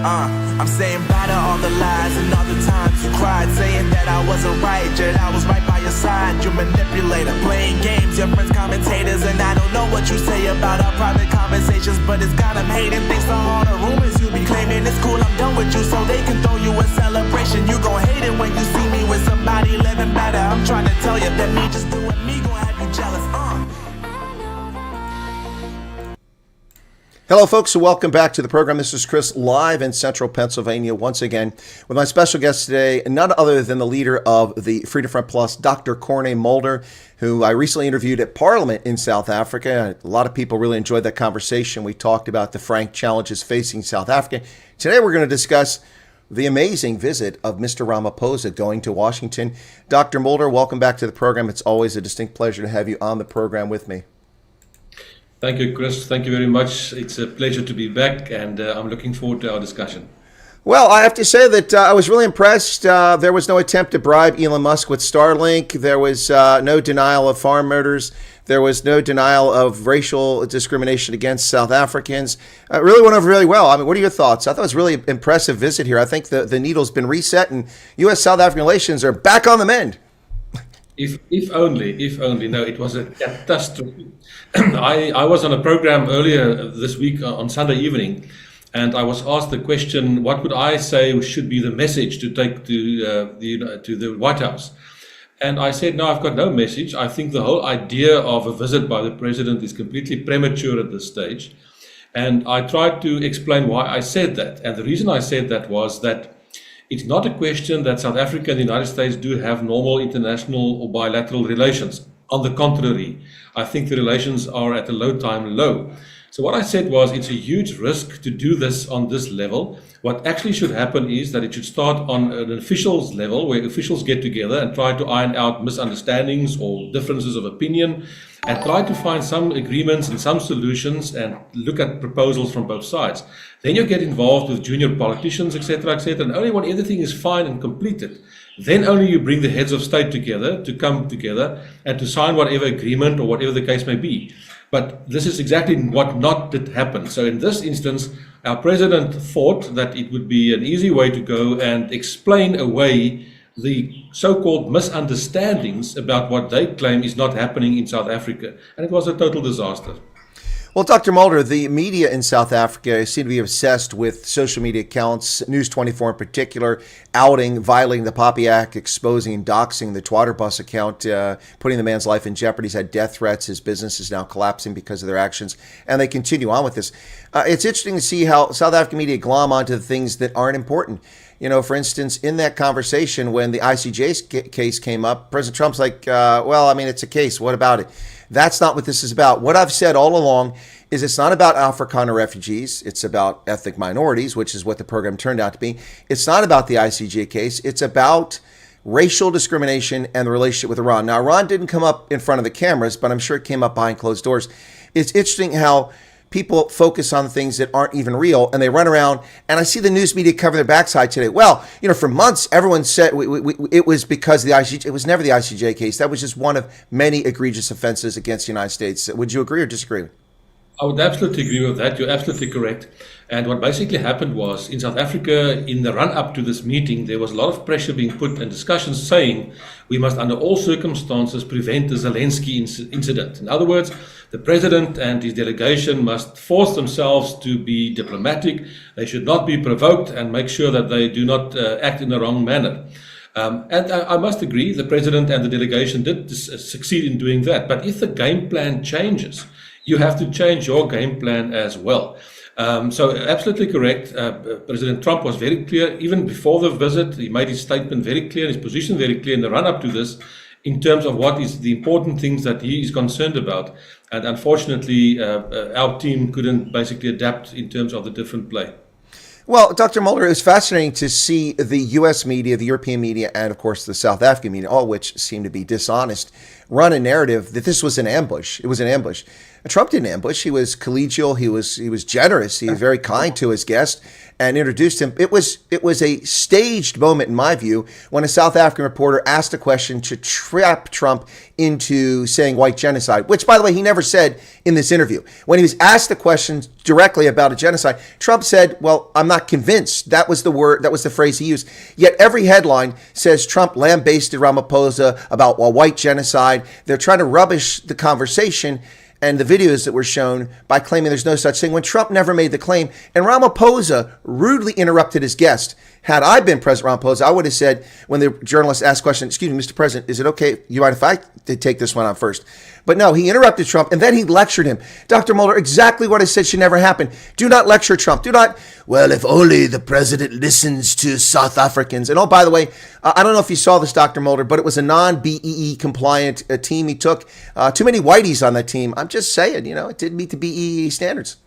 I'm saying bye to all the lies and all the times you cried, saying that I wasn't right, yet I was right by your side. You manipulator, playing games, your friends commentators, and I don't know what you say about our private conversations, but it's got them hating. Thanks to all the rumors you be claiming. It's cool, I'm done with you, so they can throw you a celebration. You gon' hate it when you see me with somebody living better. I'm trying to tell you that me just doing me gon' have you jealous. Hello, folks, and welcome back to the program. This is Chris, live in central Pennsylvania once again with my special guest today, none other than the leader of the Freedom Front Plus, Dr. Corne Mulder, who I recently interviewed at Parliament in South Africa. A lot of people really enjoyed that conversation. We talked about the frank challenges facing South Africa. Today, we're going to discuss the amazing visit of Mr. Ramaphosa going to Washington. Dr. Mulder, welcome back to the program. It's always a distinct pleasure to have you on the program with me. Thank you, Chris. Thank you very much. It's a pleasure to be back, and I'm looking forward to our discussion. Well, I have to say that I was really impressed. There was no attempt to bribe Elon Musk with Starlink. There was no denial of farm murders. There was no denial of racial discrimination against South Africans. It really went over really well. I mean, what are your thoughts? I thought it was a really impressive visit here. I think the needle's been reset, and U.S.-South African relations are back on the mend. If only. No, it was a catastrophe. I was on a program earlier this week on Sunday evening, and I was asked the question, what would I say should be the message to take to the White House? And I said, no, I've got no message. I think the whole idea of a visit by the president is completely premature at this stage. And I tried to explain why I said that. And the reason I said that was that it's not a question that South Africa and the United States do have normal international or bilateral relations. On the contrary, I think the relations are at a low-time low. So what I said was it's a huge risk to do this on this level. What actually should happen is that it should start on an officials level where officials get together and try to iron out misunderstandings or differences of opinion and try to find some agreements and some solutions and look at proposals from both sides. Then you get involved with junior politicians, etc., etc. And only when everything is fine and completed, then only you bring the heads of state together to come together and to sign whatever agreement or whatever the case may be. But this is exactly what not did happen. So in this instance, our president thought that it would be an easy way to go and explain away the so-called misunderstandings about what they claim is not happening in South Africa. And it was a total disaster. Well, Dr. Mulder, the media in South Africa seem to be obsessed with social media accounts, News 24 in particular, violating the Poppy Act, exposing and doxing the Twatterbus account, putting the man's life in jeopardy. He's had death threats. His business is now collapsing because of their actions, and they continue on with this. It's interesting to see how South African media glom onto the things that aren't important. You know, for instance, in that conversation, when the ICJ case came up, President Trump's like, well, I mean, it's a case. What about it? That's not what this is about. What I've said all along is it's not about Afrikaner refugees. It's about ethnic minorities, which is what the program turned out to be. It's not about the ICJ case. It's about racial discrimination and the relationship with Iran. Now, Iran didn't come up in front of the cameras, but I'm sure it came up behind closed doors. It's interesting how people focus on things that aren't even real, and they run around, and I see the news media cover their backside today. Well, you know, for months, everyone said it was because of the ICJ. It was never the ICJ case. That was just one of many egregious offenses against the United States. Would you agree or disagree? I would absolutely agree with that. You're absolutely correct. And what basically happened was in South Africa, in the run-up to this meeting, there was a lot of pressure being put and discussions saying we must under all circumstances prevent the Zelensky incident. In other words, the president and his delegation must force themselves to be diplomatic. They should not be provoked and make sure that they do not act in the wrong manner. And I must agree, the president and the delegation did succeed in doing that. But if the game plan changes, you have to change your game plan as well. So absolutely correct. President Trump was very clear, even before the visit. He made his statement very clear, his position very clear in the run-up to this, in terms of what is the important things that he is concerned about. And unfortunately, our team couldn't basically adapt in terms of the different play. Well, Dr. Mulder, it was fascinating to see the U.S. media, the European media, and of course the South African media, all which seem to be dishonest, run a narrative that this was an ambush. It was an ambush. Trump didn't ambush. He was collegial. He was generous. He was very kind to his guest and introduced him. It was a staged moment, in my view, when a South African reporter asked a question to trap Trump into saying white genocide, which, by the way, he never said in this interview. When he was asked the question directly about a genocide, Trump said, well, I'm not convinced. That was the phrase he used. Yet every headline says Trump lambasted Ramaphosa about a white genocide. They're trying to rubbish the conversation and the videos that were shown by claiming there's no such thing when Trump never made the claim. And Ramaphosa rudely interrupted his guest. Had I been President Ramaphosa, I would have said, when the journalist asked the question, excuse me, Mr. President, is it okay? You mind if I take this one on first? But no, he interrupted Trump, and then he lectured him. Dr. Mulder, exactly what I said should never happen. Do not lecture Trump. Do not, well, if only the president listens to South Africans. And oh, by the way, I don't know if you saw this, Dr. Mulder, but it was a non-BEE compliant team he took. Too many whiteys on that team. I'm just saying, it didn't meet the BEE standards.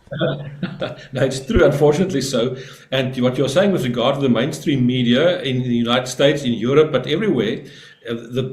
No, it's true, unfortunately so. And what you're saying with regard to the mainstream media in the United States, in Europe, but everywhere,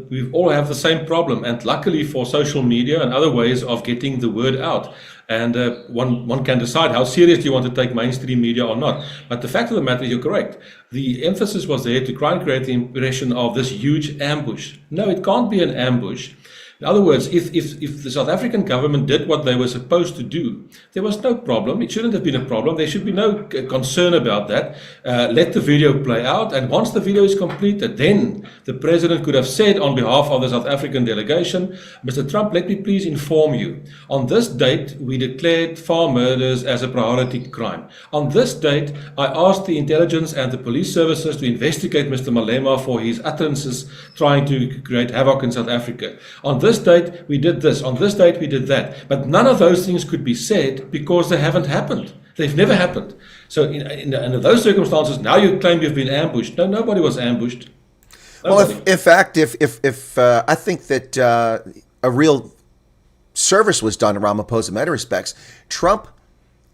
we all have the same problem. And luckily for social media and other ways of getting the word out. And one can decide how seriously you want to take mainstream media or not. But the fact of the matter is, you're correct. The emphasis was there to try and create the impression of this huge ambush. No, it can't be an ambush. In other words, if the South African government did what they were supposed to do, there was no problem. It shouldn't have been a problem. There should be no concern about that. Let the video play out. And once the video is completed, then the president could have said on behalf of the South African delegation, Mr. Trump, let me please inform you. On this date, we declared farm murders as a priority crime. On this date, I asked the intelligence and the police services to investigate Mr. Malema for his utterances trying to create havoc in South Africa. On this date, we did this. On this date, we did that. But none of those things could be said because they haven't happened. They've never happened. So in those circumstances, now you claim you've been ambushed. No, nobody was ambushed. Nobody. Well, in fact, if I think that a real service was done to Ramaphosa in many respects, Trump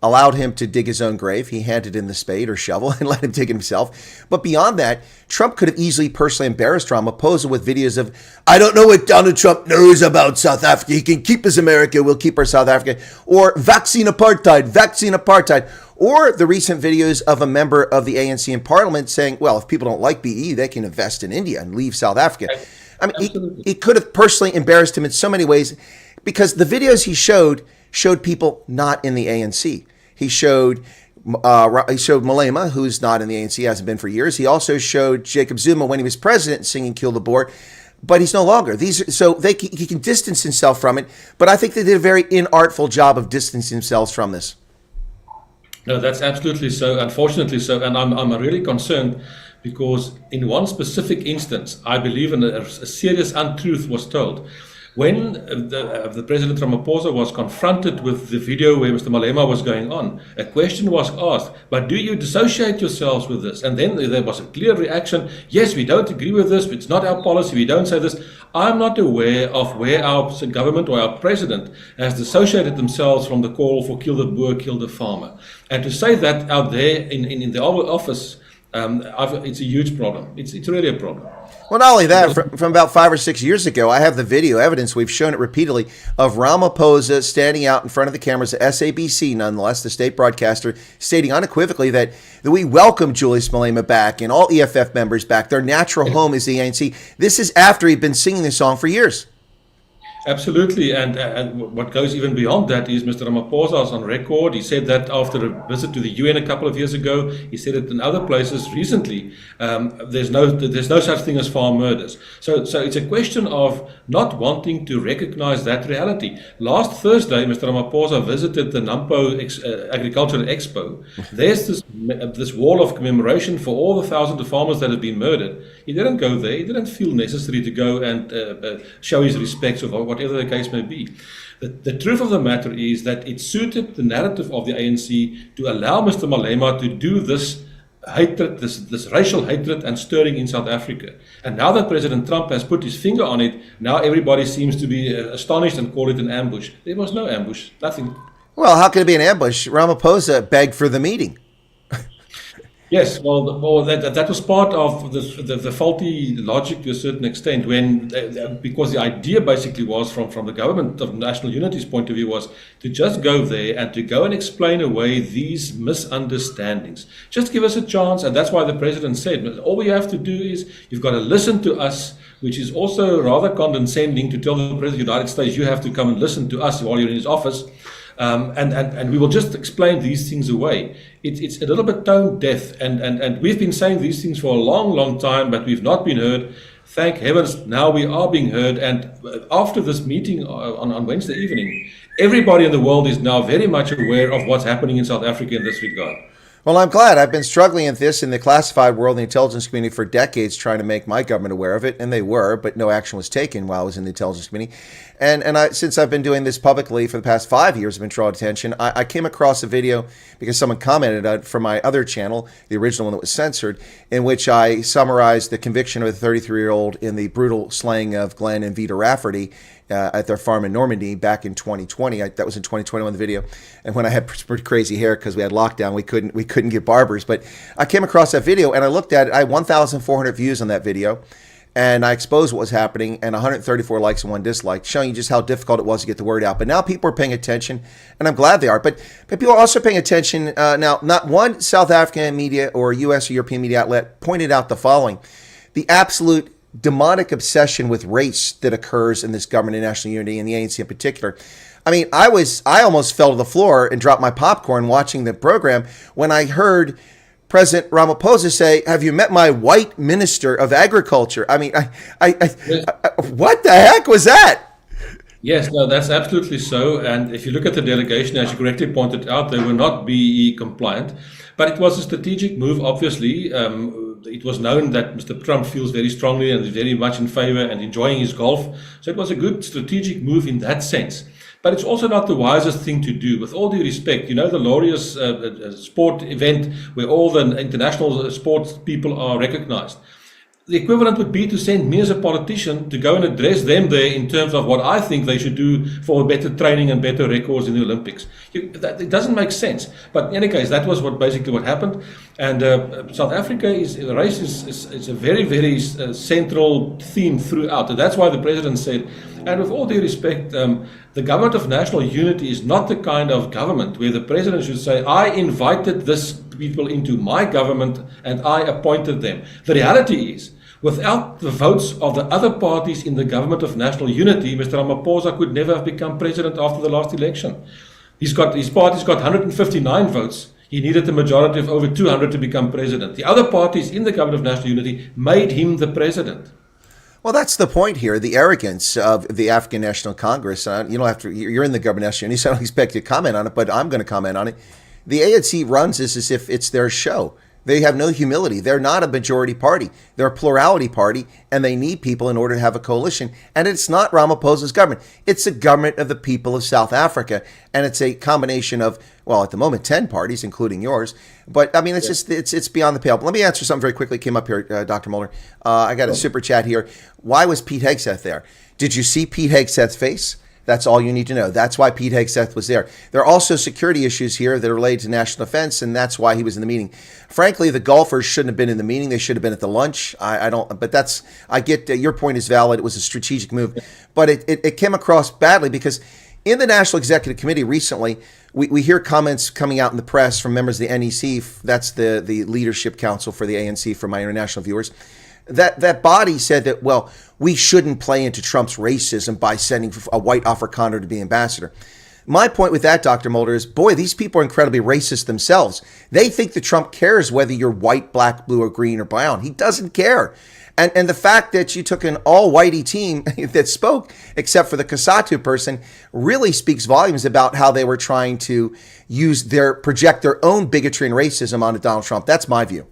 allowed him to dig his own grave. He handed in the spade or shovel and let him dig it himself. But beyond that, Trump could have easily personally embarrassed Ramaphosa with videos of, I don't know what Donald Trump knows about South Africa. He can keep his America. We'll keep our South Africa. Or vaccine apartheid, vaccine apartheid. Or the recent videos of a member of the ANC in Parliament saying, well, if people don't like BE, they can invest in India and leave South Africa. I mean, he could have personally embarrassed him in so many ways because the videos he showed people not in the ANC. He showed Malema, who's not in the ANC, hasn't been for years. He also showed Jacob Zuma when he was president singing Kill the Boer, but he's no longer. He can distance himself from it, but I think they did a very inartful job of distancing themselves from this. No, that's absolutely so, unfortunately so, and I'm really concerned because in one specific instance, I believe a serious untruth was told. When the President Ramaphosa was confronted with the video where Mr. Malema was going on, a question was asked, but do you dissociate yourselves with this? And then there was a clear reaction, yes, we don't agree with this, it's not our policy, we don't say this. I'm not aware of where our government or our president has dissociated themselves from the call for kill the Boer, kill the farmer. And to say that out there in the Oval Office, it's a huge problem. It's really a problem. Well, not only that, from about 5 or 6 years ago, I have the video evidence, we've shown it repeatedly, of Ramaphosa standing out in front of the cameras at SABC, nonetheless, the state broadcaster, stating unequivocally that we welcome Julius Malema back and all EFF members back. Their natural home is the ANC. This is after he'd been singing this song for years. Absolutely, and what goes even beyond that is Mr. Ramaphosa is on record. He said that after a visit to the UN a couple of years ago. He said it in other places recently. There's no such thing as farm murders. So it's a question of not wanting to recognize that reality. Last Thursday, Mr. Ramaphosa visited the Nampo Agricultural Expo. There's this wall of commemoration for all the thousands of farmers that have been murdered. He didn't go there. He didn't feel necessary to go and show his respects or whatever the case may be. The truth of the matter is that it suited the narrative of the ANC to allow Mr. Malema to do this hatred, this racial hatred and stirring in South Africa. And now that President Trump has put his finger on it, now everybody seems to be astonished and call it an ambush. There was no ambush, nothing. Well, how could it be an ambush? Ramaphosa begged for the meeting. Yes, well, that was part of the faulty logic to a certain extent, because the idea basically was from the government of national unity's point of view was to just go there and to go and explain away these misunderstandings. Just give us a chance, and that's why the president said, all we have to do is you've got to listen to us, which is also rather condescending to tell the president of the United States you have to come and listen to us while you're in his office. And we will just explain these things away. It's a little bit tone deaf, and we've been saying these things for a long time, but we've not been heard. Thank heavens, now we are being heard. And after this meeting on Wednesday evening, everybody in the world is now very much aware of what's happening in South Africa in this regard. Well, I'm glad. I've been struggling at this in the classified world, the intelligence community, for decades, trying to make my government aware of it, and they were, but no action was taken while I was in the intelligence community. And since I've been doing this publicly for the past 5 years, I've been drawing attention. I came across a video because someone commented on from my other channel, the original one that was censored, in which I summarized the conviction of a 33-year-old in the brutal slaying of Glenn and Vita Rafferty at their farm in Normandy back in 2020. That was in 2021, the video. And when I had pretty crazy hair because we had lockdown, we couldn't get barbers. But I came across that video and I looked at it. I had 1,400 views on that video. And I exposed what was happening, and 134 likes and 1 dislike, showing you just how difficult it was to get the word out. But now people are paying attention, and I'm glad they are. But people are also paying attention. Now, not one South African media or U.S. or European media outlet pointed out the following: the absolute demonic obsession with race that occurs in this government of national unity, and the ANC in particular. I mean, I almost fell to the floor and dropped my popcorn watching the program when I heard President Ramaphosa say, "Have you met my white minister of agriculture?" I mean, what the heck was that? Yes, no, that's absolutely so. And if you look at the delegation, as you correctly pointed out, they were not BEE compliant, but it was a strategic move, obviously. It was known that Mr. Trump feels very strongly and is very much in favor and enjoying his golf. So it was a good strategic move in that sense. But it's also not the wisest thing to do. With all due respect, you know, the Laureus sport event where all the international sports people are recognized. The equivalent would be to send me as a politician to go and address them there in terms of what I think they should do for better training and better records in the Olympics. It doesn't make sense. But in any case, that was basically what happened. And South Africa race is a very, very central theme throughout. And that's why the president said, and with all due respect, the government of national unity is not the kind of government where the president should say, I invited this people into my government and I appointed them. The reality is, without the votes of the other parties in the government of national unity, Mr. Ramaphosa could never have become president after the last election. His party's got 159 votes. He needed a majority of over 200 to become president. The other parties in the government of national unity made him the president. Well, that's the point here, the arrogance of the African National Congress. You don't have to, you're in the government of national unity, so I don't expect you to comment on it, but I'm going to comment on it. The ANC runs this as if it's their show. They have no humility. They're not a majority party. They're a plurality party, and they need people in order to have a coalition. And it's not Ramaphosa's government. It's the government of the people of South Africa, and it's a combination of, well, at the moment, 10 parties, including yours. But, I mean, it's just, it's beyond the pale. But let me answer something very quickly. It came up here, Dr. Mulder. I got a super chat here. Why was Pete Hegseth there? Did you see Pete Hegseth's face? That's all you need to know. That's why Pete Hegseth was there. There are also security issues here that are related to national defense, and that's why he was in the meeting. Frankly, the golfers shouldn't have been in the meeting. They should have been at the lunch. I get your point is valid. It was a strategic move, but it came across badly because in the National Executive Committee recently, we hear comments coming out in the press from members of the NEC. That's the leadership council for the ANC for my international viewers. That body said that, well, we shouldn't play into Trump's racism by sending a white Afrikaner to be ambassador. My point with that, Dr. Mulder, is, boy, these people are incredibly racist themselves. They think that Trump cares whether you're white, black, blue, or green, or brown. He doesn't care. And the fact that you took an all-whitey team that spoke, except for the Kasatu person, really speaks volumes about how they were trying to project their own bigotry and racism onto Donald Trump. That's my view.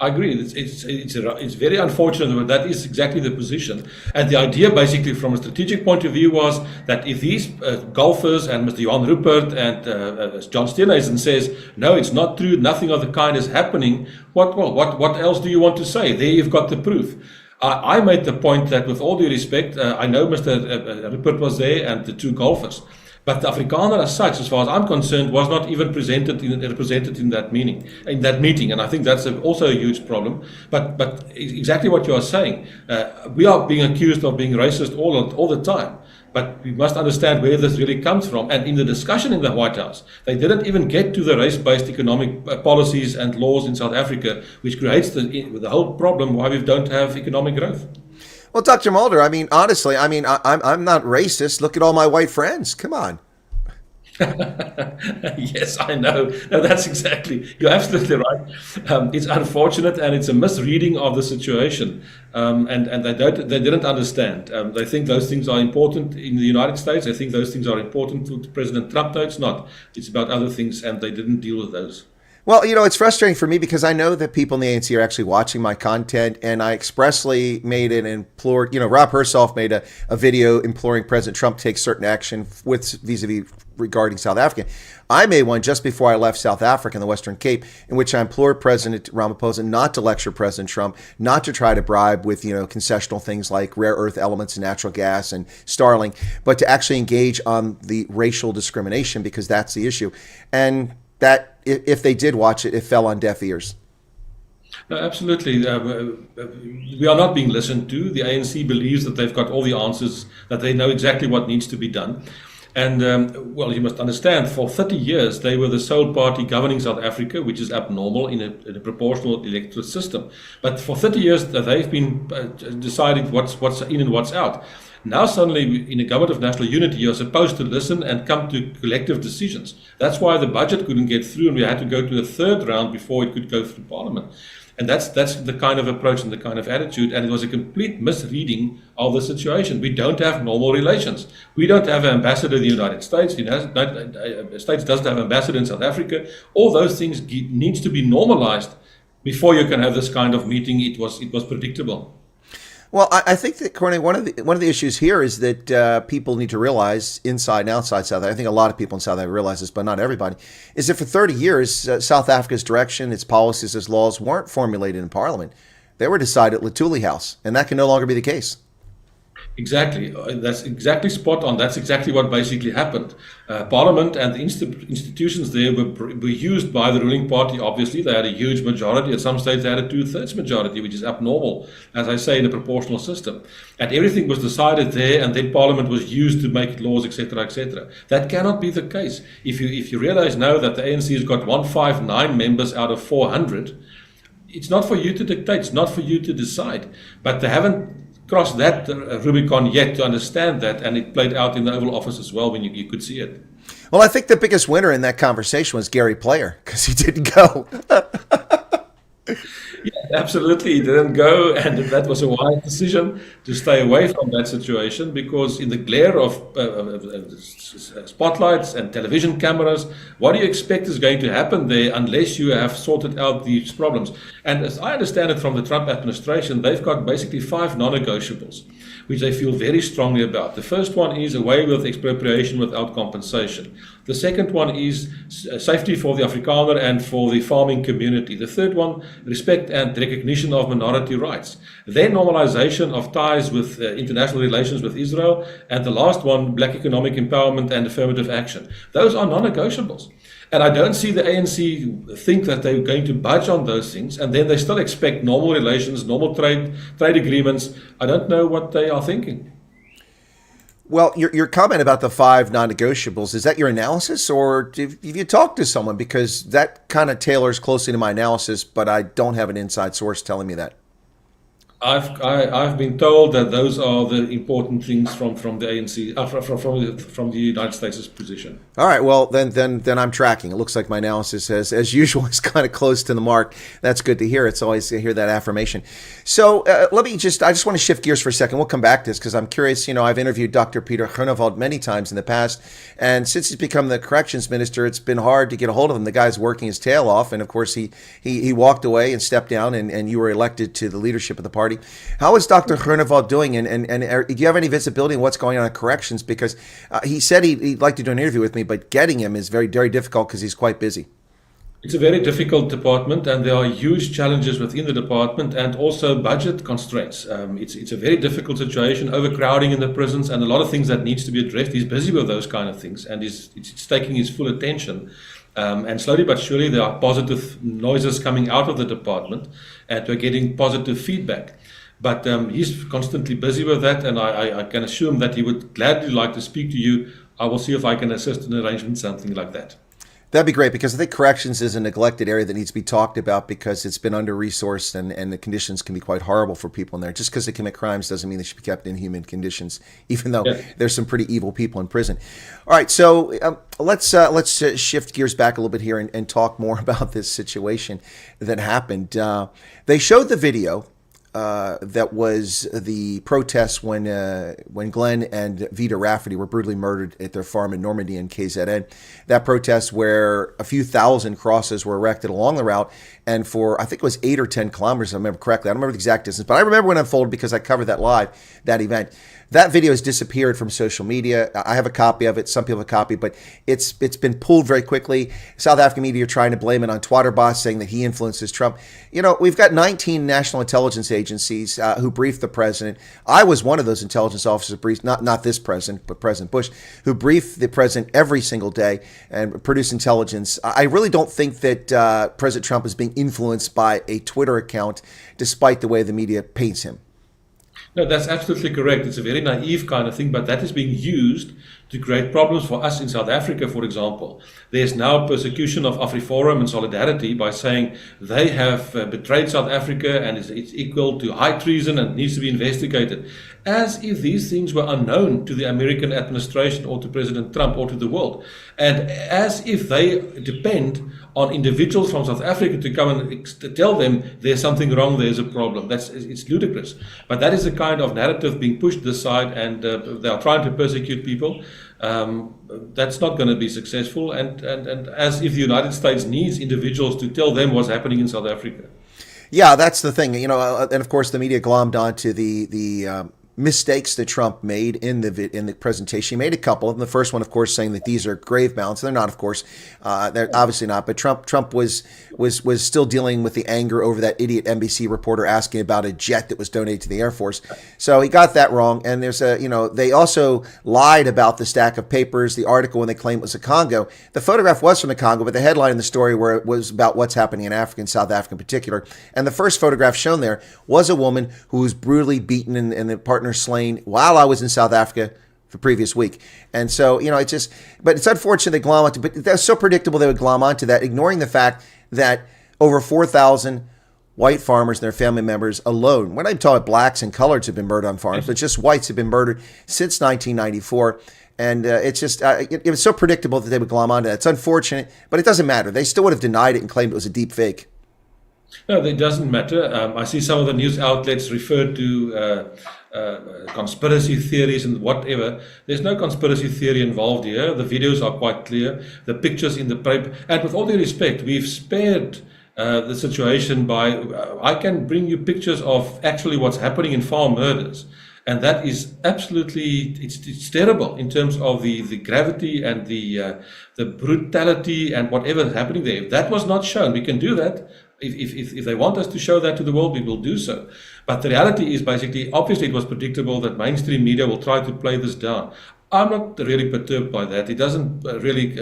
I agree. It's very unfortunate, but that is exactly the position. And the idea, basically, from a strategic point of view, was that if these golfers and Mr. Johan Rupert and John Steenhuisen says, no, it's not true, nothing of the kind is happening, what else do you want to say? There you've got the proof. I made the point that, with all due respect, I know Mr. Rupert was there and the two golfers. But the Afrikaner as such, as far as I'm concerned, was not even represented in that meeting, and I think that's also a huge problem. But exactly what you are saying, we are being accused of being racist all the time. But we must understand where this really comes from. And in the discussion in the White House, they didn't even get to the race-based economic policies and laws in South Africa, which creates the whole problem why we don't have economic growth. Well, Dr. Mulder, I mean, honestly, I'm not racist. Look at all my white friends. Come on. Yes, I know. No, that's exactly. You're absolutely right. It's unfortunate and it's a misreading of the situation. And they didn't understand. They think those things are important in the United States. They think those things are important to President Trump. No, it's not. It's about other things, and they didn't deal with those. Well, it's frustrating for me because I know that people in the ANC are actually watching my content, and I expressly made an implored, Rob Herself made a video imploring President Trump to take certain action with vis-a-vis regarding South Africa. I made one just before I left South Africa in the Western Cape, in which I implored President Ramaphosa not to lecture President Trump, not to try to bribe with, concessional things like rare earth elements and natural gas and Starlink, but to actually engage on the racial discrimination, because that's the issue. And that if they did watch it, it fell on deaf ears. No, absolutely. We are not being listened to. The ANC believes that they've got all the answers, that they know exactly what needs to be done. And, well, you must understand, for 30 years, they were the sole party governing South Africa, which is abnormal in a proportional electoral system. But for 30 years, they've been deciding what's in and what's out. Now suddenly, in a government of national unity, you're supposed to listen and come to collective decisions. That's why the budget couldn't get through, and we had to go to a third round before it could go through Parliament. And that's the kind of approach and the kind of attitude, and it was a complete misreading of the situation. We don't have normal relations. We don't have an ambassador in the United States. The United States doesn't have an ambassador in South Africa. All those things needs to be normalized before you can have this kind of meeting. It was predictable. Well, I think that, Corne, one of the issues here is that people need to realize, inside and outside South Africa, I think a lot of people in South Africa realize this, but not everybody, is that for 30 years, South Africa's direction, its policies, its laws weren't formulated in Parliament. They were decided at Lutuli House, and that can no longer be the case. Exactly. That's exactly spot on. That's exactly what basically happened. Parliament and the institutions there were used by the ruling party. Obviously, they had a huge majority. At some states, they had a 2/3 majority, which is abnormal, as I say, in a proportional system. And everything was decided there, and then Parliament was used to make laws, etc., etc. That cannot be the case. If you realize now that the ANC has got 159 members out of 400, it's not for you to dictate. It's not for you to decide. But they haven't crossed that Rubicon yet to understand that, and it played out in the Oval Office as well when you could see it. Well, I think the biggest winner in that conversation was Gary Player, because he didn't go. Yeah, absolutely, he didn't go, and that was a wise decision to stay away from that situation, because in the glare of spotlights and television cameras, what do you expect is going to happen there unless you have sorted out these problems? And as I understand it from the Trump administration, they've got basically 5 non-negotiables, which they feel very strongly about. The first one is away with expropriation without compensation. The second one is safety for the Afrikaner and for the farming community. The third one, respect and recognition of minority rights. Then normalization of ties with international relations with Israel. And the last one, black economic empowerment and affirmative action. Those are non-negotiables. And I don't see the ANC think that they're going to budge on those things, and then they still expect normal relations, normal trade agreements. I don't know what they are thinking. Well, your comment about the 5 non-negotiables, is that your analysis, or have you talked to someone? Because that kind of tailors closely to my analysis, but I don't have an inside source telling me that. I've been told that those are the important things from the ANC, from the United States' position. All right, well then I'm tracking. It looks like my analysis as usual is kind of close to the mark. That's good to hear. It's always to hear that affirmation. So I just want to shift gears for a second. We'll come back to this because I'm curious. I've interviewed Dr. Peter Groenewald many times in the past, and since he's become the corrections minister, it's been hard to get a hold of him. The guy's working his tail off, and of course he walked away and stepped down, and you were elected to the leadership of the party. How is Dr. Groenewald doing, and do you have any visibility on what's going on in corrections? Because he said he'd like to do an interview with me, but getting him is very, very difficult because he's quite busy. It's a very difficult department, and there are huge challenges within the department, and also budget constraints. It's a very difficult situation, overcrowding in the prisons, and a lot of things that needs to be addressed. He's busy with those kind of things, and it's taking his full attention. And slowly but surely, there are positive noises coming out of the department, and we're getting positive feedback. But he's constantly busy with that, and I can assume that he would gladly like to speak to you. I will see if I can assist in arranging something like that. That'd be great, because I think corrections is a neglected area that needs to be talked about, because it's been under-resourced, and the conditions can be quite horrible for people in there. Just because they commit crimes doesn't mean they should be kept in inhuman conditions, even though there's some pretty evil people in prison. All right, so let's shift gears back a little bit here and talk more about this situation that happened. They showed the video. That was the protest when Glenn and Vita Rafferty were brutally murdered at their farm in Normandy in KZN. That protest where a few thousand crosses were erected along the route, and for, I think it was 8 or 10 kilometers, if I remember correctly. I don't remember the exact distance, but I remember when it unfolded because I covered that live, that event. That video has disappeared from social media. I have a copy of it. Some people have a copy, but it's been pulled very quickly. South African media are trying to blame it on Twatterboss, saying that he influences Trump. You know, we've got 19 national intelligence agencies who briefed the president. I was one of those intelligence officers briefed, not this president, but President Bush, who briefed the president every single day and produced intelligence. I really don't think that President Trump is being influenced by a Twitter account, despite the way the media paints him. No, that's absolutely correct. It's a very naive kind of thing, but that is being used to create problems for us in South Africa, for example. There's now persecution of AfriForum and Solidarity by saying they have betrayed South Africa and it's equal to high treason and needs to be investigated. As if these things were unknown to the American administration or to President Trump or to the world. And as if they depend on individuals from South Africa to come and tell them there's something wrong, there's a problem. It's ludicrous. But that is the kind of narrative being pushed this side, and they are trying to persecute people. That's not going to be successful, and as if the United States needs individuals to tell them what's happening in South Africa. Yeah, that's the thing. You know, and of course the media glommed onto the mistakes that Trump made in the presentation. He made a couple of them. The first one, of course, saying that these are grave mounts. They're not, of course. They're obviously not. But Trump was still dealing with the anger over that idiot NBC reporter asking about a jet that was donated to the Air Force. So he got that wrong. And there's they also lied about the stack of papers, the article when they claimed it was the Congo. The photograph was from the Congo, but the headline in the story where it was about what's happening in Africa and South Africa in particular. And the first photograph shown there was a woman who was brutally beaten and the partner slain while I was in South Africa the previous week. And so, but it's unfortunate they glom onto, but that's so predictable they would glom onto that, ignoring the fact that over 4,000 white farmers and their family members alone, when I'm talking blacks and coloreds have been murdered on farms, but just whites have been murdered since 1994. And it was so predictable that they would glom onto that. It's unfortunate, but it doesn't matter. They still would have denied it and claimed it was a deep fake. No, it doesn't matter. I see some of the news outlets refer to conspiracy theories and whatever. There's no conspiracy theory involved here. The videos are quite clear. The pictures in the paper. And with all due respect, we've spared the situation by... I can bring you pictures of actually what's happening in farm murders. And that is absolutely... It's terrible in terms of the gravity and the brutality and whatever is happening there. If that was not shown, we can do that. If they want us to show that to the world, we will do so. But the reality is basically, obviously it was predictable that mainstream media will try to play this down. I'm not really perturbed by that. It doesn't really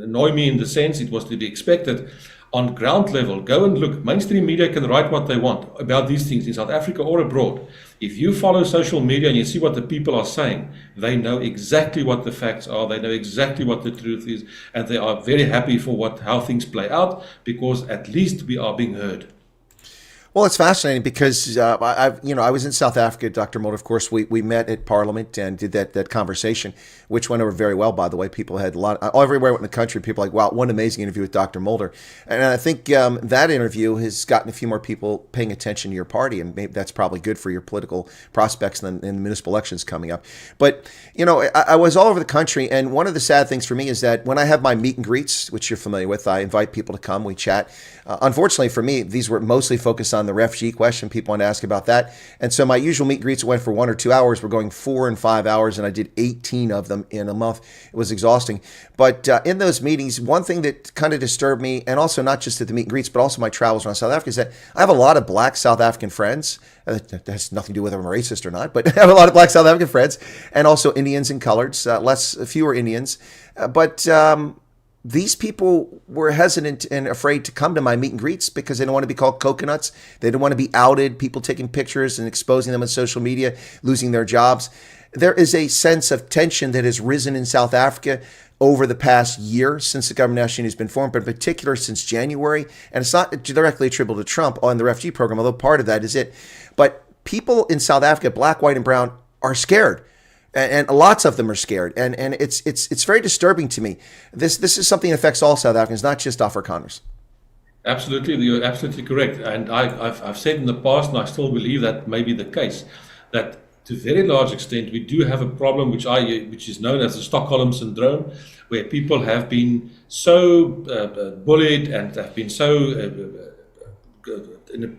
annoy me in the sense it was to be expected. On ground level, go and look. Mainstream media can write what they want about these things in South Africa or abroad. If you follow social media and you see what the people are saying, they know exactly what the facts are. They know exactly what the truth is, and they are very happy for how things play out, because at least we are being heard. Well, it's fascinating because I was in South Africa, Dr. Mulder. Of course, we met at Parliament and did that conversation, which went over very well, by the way. People had a lot, everywhere in the country, people like, wow, what an amazing interview with Dr. Mulder. And I think that interview has gotten a few more people paying attention to your party, and maybe that's probably good for your political prospects in the municipal elections coming up. But, I was all over the country, and one of the sad things for me is that when I have my meet and greets, which you're familiar with, I invite people to come, we chat. Unfortunately for me, these were mostly focused on on the refugee question. People want to ask about that. And so my usual meet and greets went for 1 or 2 hours. We're going 4 and 5 hours, and I did 18 of them in a month. It was exhausting. But in those meetings, one thing that kind of disturbed me, and also not just at the meet and greets, but also my travels around South Africa, is that I have a lot of black South African friends. That has nothing to do with whether I'm racist or not, but I have a lot of black South African friends, and also Indians and coloreds, fewer Indians. But these people were hesitant and afraid to come to my meet and greets because they don't want to be called coconuts. They don't want to be outed, people taking pictures and exposing them on social media, losing their jobs. There is a sense of tension that has risen in South Africa over the past year since the government of national unity has been formed, but in particular since January. And it's not directly attributable to Trump on the refugee program, although part of that is it. But people in South Africa, black, white, and brown, are scared. And lots of them are scared, and it's very disturbing to me. This is something that affects all South Africans, not just Afrikaners. Absolutely, you're absolutely correct. And I've said in the past, and I still believe that may be the case, that to a very large extent we do have a problem which is known as the Stockholm syndrome, where people have been so bullied and have been so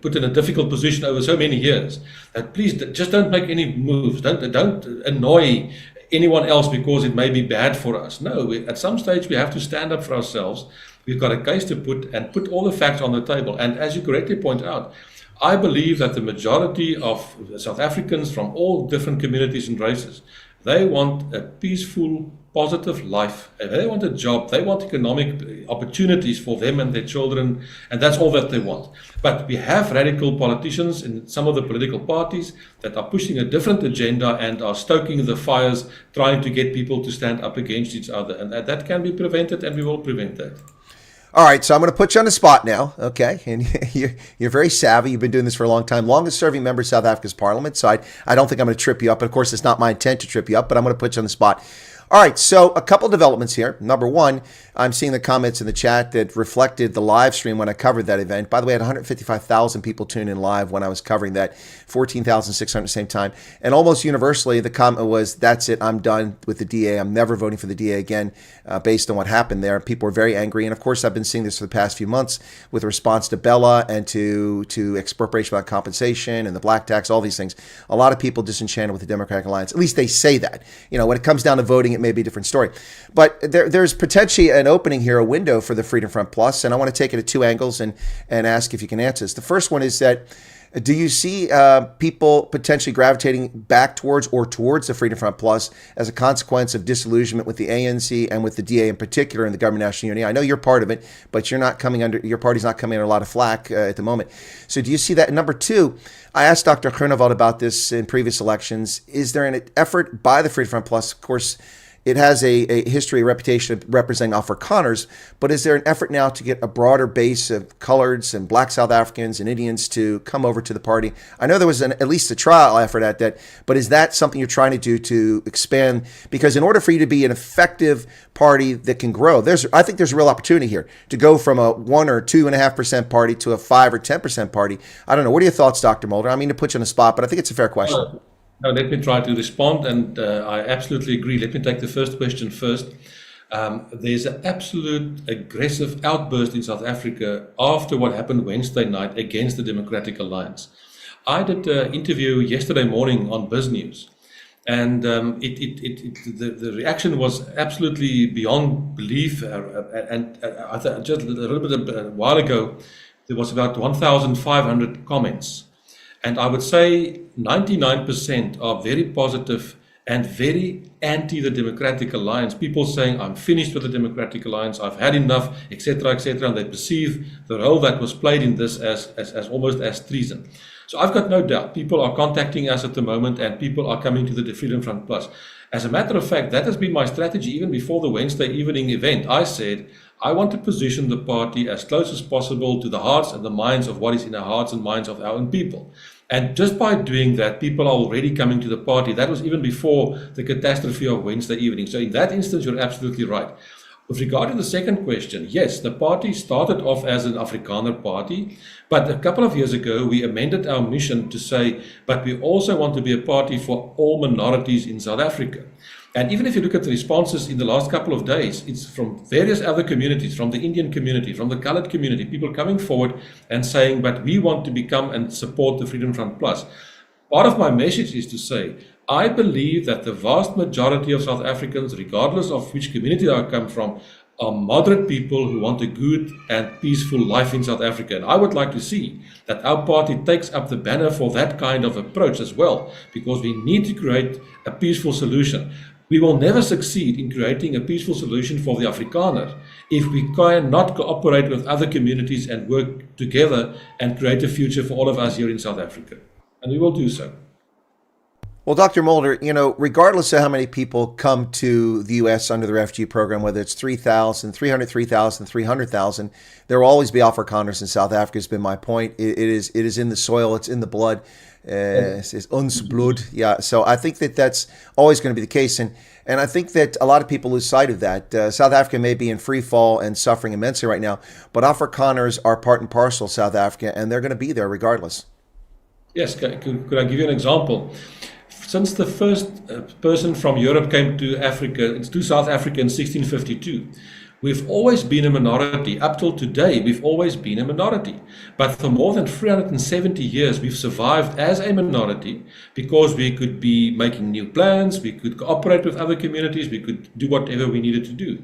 put in a difficult position over so many years that please just don't make any moves. Don't annoy anyone else because it may be bad for us. No, at some stage we have to stand up for ourselves. We've got a case to put all the facts on the table. And as you correctly point out, I believe that the majority of South Africans from all different communities and races, they want a peaceful, positive life. They want a job. They want economic opportunities for them and their children, and that's all that they want. But we have radical politicians in some of the political parties that are pushing a different agenda and are stoking the fires, trying to get people to stand up against each other. And that can be prevented, and we will prevent that. All right, so I'm going to put you on the spot now, okay? And you're very savvy. You've been doing this for a long time. Longest serving member of South Africa's parliament, so I don't think I'm going to trip you up. But of course, it's not my intent to trip you up, but I'm going to put you on the spot. All right, so a couple developments here. Number one, I'm seeing the comments in the chat that reflected the live stream when I covered that event. By the way, I had 155,000 people tune in live when I was covering that, 14,600 at the same time. And almost universally, the comment was, that's it, I'm done with the DA. I'm never voting for the DA again based on what happened there. People were very angry. And of course, I've been seeing this for the past few months with a response to Bella and to expropriation without compensation and the black tax, all these things. A lot of people disenchanted with the Democratic Alliance. At least they say that. You know, when it comes down to voting, it may be a different story. But there's potentially an opening here, a window for the Freedom Front Plus, and I want to take it at two angles and ask if you can answer this. The first one is that, do you see people potentially gravitating back towards the Freedom Front Plus as a consequence of disillusionment with the ANC and with the DA in particular in the government of national unity? I know you're part of it, but your party's not coming under a lot of flack at the moment. So do you see that? And number two, I asked Dr. Corne Mulder about this in previous elections. Is there an effort by the Freedom Front Plus? Of course, it has a history, a reputation of representing Afrikaners, but is there an effort now to get a broader base of coloreds and black South Africans and Indians to come over to the party? I know there was at least a trial effort at that, but is that something you're trying to do to expand? Because in order for you to be an effective party that can grow, I think there's a real opportunity here to go from a 1 or 2.5% party to a 5 or 10% party. I don't know. What are your thoughts, Dr. Mulder? I mean to put you on the spot, but I think it's a fair question. No, let me try to respond, and I absolutely agree. Let me take the first question first. There's an absolute aggressive outburst in South Africa after what happened Wednesday night against the Democratic Alliance. I did an interview yesterday morning on BizNews, and the reaction was absolutely beyond belief. And just a little bit a while ago, there was about 1,500 comments. And I would say 99% are very positive and very anti the Democratic Alliance. People saying, I'm finished with the Democratic Alliance, I've had enough, etc., etc. And they perceive the role that was played in this as almost as treason. So I've got no doubt people are contacting us at the moment and people are coming to the Freedom Front Plus. As a matter of fact, that has been my strategy even before the Wednesday evening event. I said, I want to position the party as close as possible to the hearts and the minds of what is in our hearts and minds of our own people. And just by doing that, people are already coming to the party. That was even before the catastrophe of Wednesday evening. So in that instance, you're absolutely right. With regard to the second question, yes, the party started off as an Afrikaner party, but a couple of years ago, we amended our mission to say, but we also want to be a party for all minorities in South Africa. And even if you look at the responses in the last couple of days, it's from various other communities, from the Indian community, from the colored community, people coming forward and saying, but we want to become and support the Freedom Front Plus. Part of my message is to say, I believe that the vast majority of South Africans, regardless of which community they come from, are moderate people who want a good and peaceful life in South Africa. And I would like to see that our party takes up the banner for that kind of approach as well, because we need to create a peaceful solution. We will never succeed in creating a peaceful solution for the Afrikaner if we cannot cooperate with other communities and work together and create a future for all of us here in South Africa. And we will do so. Well, Dr. Mulder, regardless of how many people come to the U.S. under the refugee program, whether it's 3,000, 300,000, 300,000, there will always be Afrikaners in South Africa, has been my point. It is in the soil, it's in the blood. It's ons bloed. Yeah, so I think that that's always going to be the case. And I think that a lot of people lose sight of that. South Africa may be in free fall and suffering immensely right now, but Afrikaners are part and parcel of South Africa, and they're going to be there regardless. Yes, could I give you an example? Since the first person from Europe came to South Africa in 1652, we've always been a minority. Up till today, we've always been a minority. But for more than 370 years, we've survived as a minority because we could be making new plans, we could cooperate with other communities, we could do whatever we needed to do.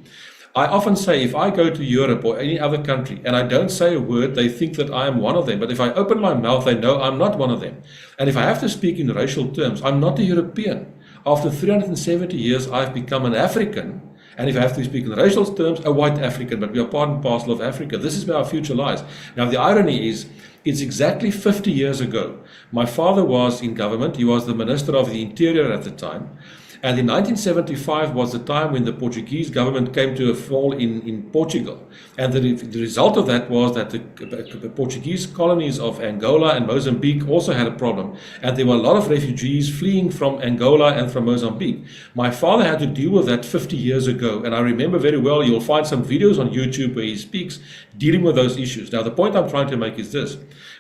I often say, if I go to Europe or any other country and I don't say a word, they think that I am one of them. But if I open my mouth, they know I'm not one of them. And if I have to speak in racial terms, I'm not a European. After 370 years, I've become an African. And if I have to speak in racial terms, a white African. But we are part and parcel of Africa. This is where our future lies. Now, the irony is, it's exactly 50 years ago. My father was in government. He was the Minister of the Interior at the time. And in 1975 was the time when the Portuguese government came to a fall in Portugal. And the result of that was that the Portuguese colonies of Angola and Mozambique also had a problem. And there were a lot of refugees fleeing from Angola and from Mozambique. My father had to deal with that 50 years ago. And I remember very well, you'll find some videos on YouTube where he speaks dealing with those issues. Now, the point I'm trying to make is this.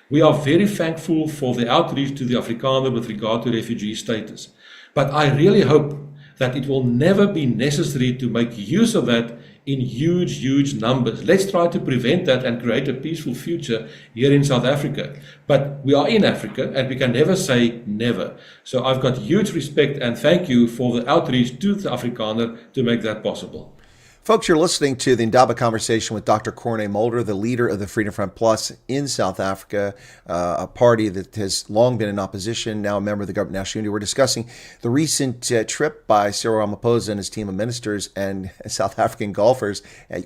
We are very thankful for the outreach to the Afrikaner with regard to refugee status. But I really hope that it will never be necessary to make use of that in huge, huge numbers. Let's try to prevent that and create a peaceful future here in South Africa. But we are in Africa and we can never say never. So I've got huge respect and thank you for the outreach to the Afrikaner to make that possible. Folks, you're listening to the Indaba Conversation with Dr. Corne Mulder, the leader of the Freedom Front Plus in South Africa, a party that has long been in opposition, now a member of the government national unity. We're discussing the recent trip by Cyril Ramaphosa and his team of ministers and South African golfers,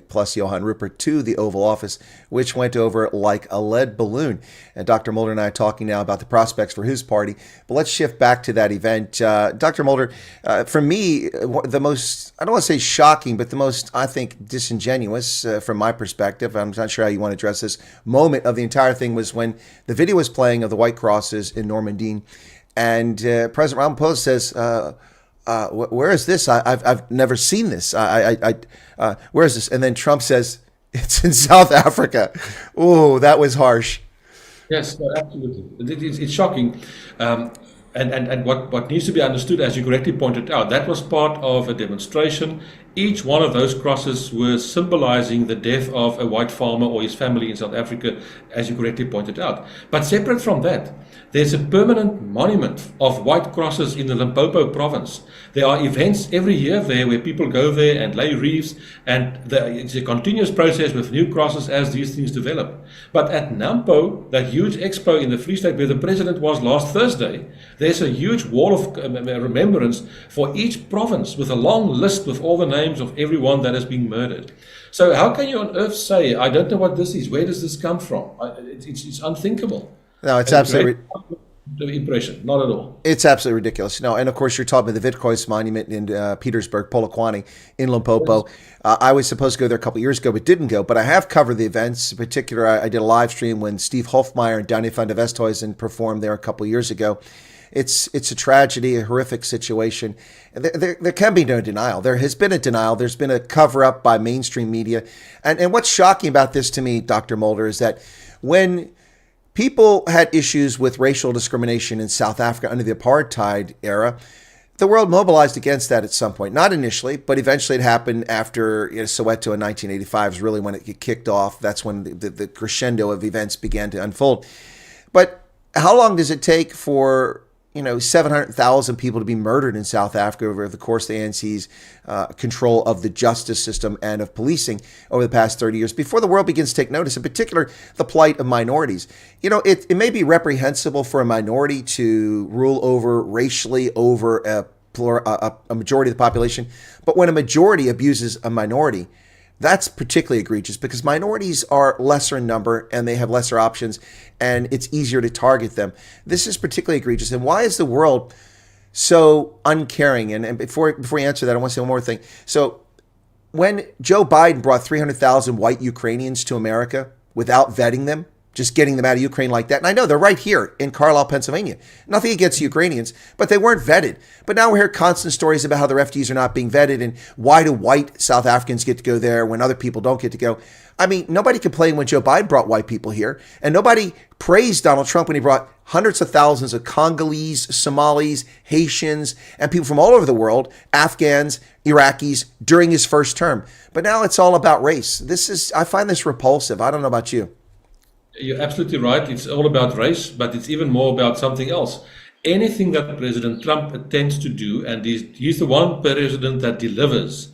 plus Johan Rupert, to the Oval Office, which went over like a lead balloon. And Dr. Mulder and I are talking now about the prospects for his party. But let's shift back to that event. Dr. Mulder, for me, the most, I don't want to say shocking, but the most, I think, disingenuous from my perspective, I'm not sure how you want to address this, moment of the entire thing was when the video was playing of the white crosses in Normandy, and President Ramaphosa says, where is this? I've never seen this. Where is this? And then Trump says, it's in South Africa. Oh, that was harsh. Yes, no, absolutely. It's shocking. And what needs to be understood, as you correctly pointed out, that was part of a demonstration. Each one of those crosses was symbolizing the death of a white farmer or his family in South Africa, as you correctly pointed out. But separate from that, there's a permanent monument of white crosses in the Limpopo province. There are events every year there where people go there and lay wreaths, and it's a continuous process with new crosses as these things develop. But at Nampo, that huge expo in the Free State where the president was last Thursday, there's a huge wall of remembrance for each province with a long list with all the names of everyone that has been murdered. So how can you on earth say, I don't know what this is, where does this come from? It's unthinkable. No, it's absolutely the impression, not at all. It's absolutely ridiculous. No, and of course you're talking about the Witkois monument in Petersburg, Polokwane in Limpopo. I was supposed to go there a couple of years ago, but didn't go. But I have covered the events. In particular, I did a live stream when Steve Hofmeyer and Danny van der Westhuizen performed there a couple of years ago. It's a tragedy, a horrific situation. There can be no denial. There has been a denial. There's been a cover-up by mainstream media. And what's shocking about this to me, Dr. Mulder, is that when people had issues with racial discrimination in South Africa under the apartheid era, the world mobilized against that at some point. Not initially, but eventually it happened after Soweto in 1985 is really when it kicked off. That's when the crescendo of events began to unfold. But how long does it take for 700,000 people to be murdered in South Africa over the course of the ANC's control of the justice system and of policing over the past 30 years before the world begins to take notice, in particular, the plight of minorities? It may be reprehensible for a minority to rule over racially over a majority of the population, but when a majority abuses a minority, that's particularly egregious because minorities are lesser in number and they have lesser options and it's easier to target them. This is particularly egregious. And why is the world so uncaring? And before you answer that, I want to say one more thing. So when Joe Biden brought 300,000 white Ukrainians to America without vetting them, just getting them out of Ukraine like that. And I know they're right here in Carlisle, Pennsylvania. Nothing against Ukrainians, but they weren't vetted. But now we hear constant stories about how the refugees are not being vetted and why do white South Africans get to go there when other people don't get to go? I mean, nobody complained when Joe Biden brought white people here, and nobody praised Donald Trump when he brought hundreds of thousands of Congolese, Somalis, Haitians, and people from all over the world, Afghans, Iraqis, during his first term. But now it's all about race. I find this repulsive. I don't know about you. You're absolutely right. It's all about race, but it's even more about something else. Anything that President Trump attempts to do, and he's the one president that delivers,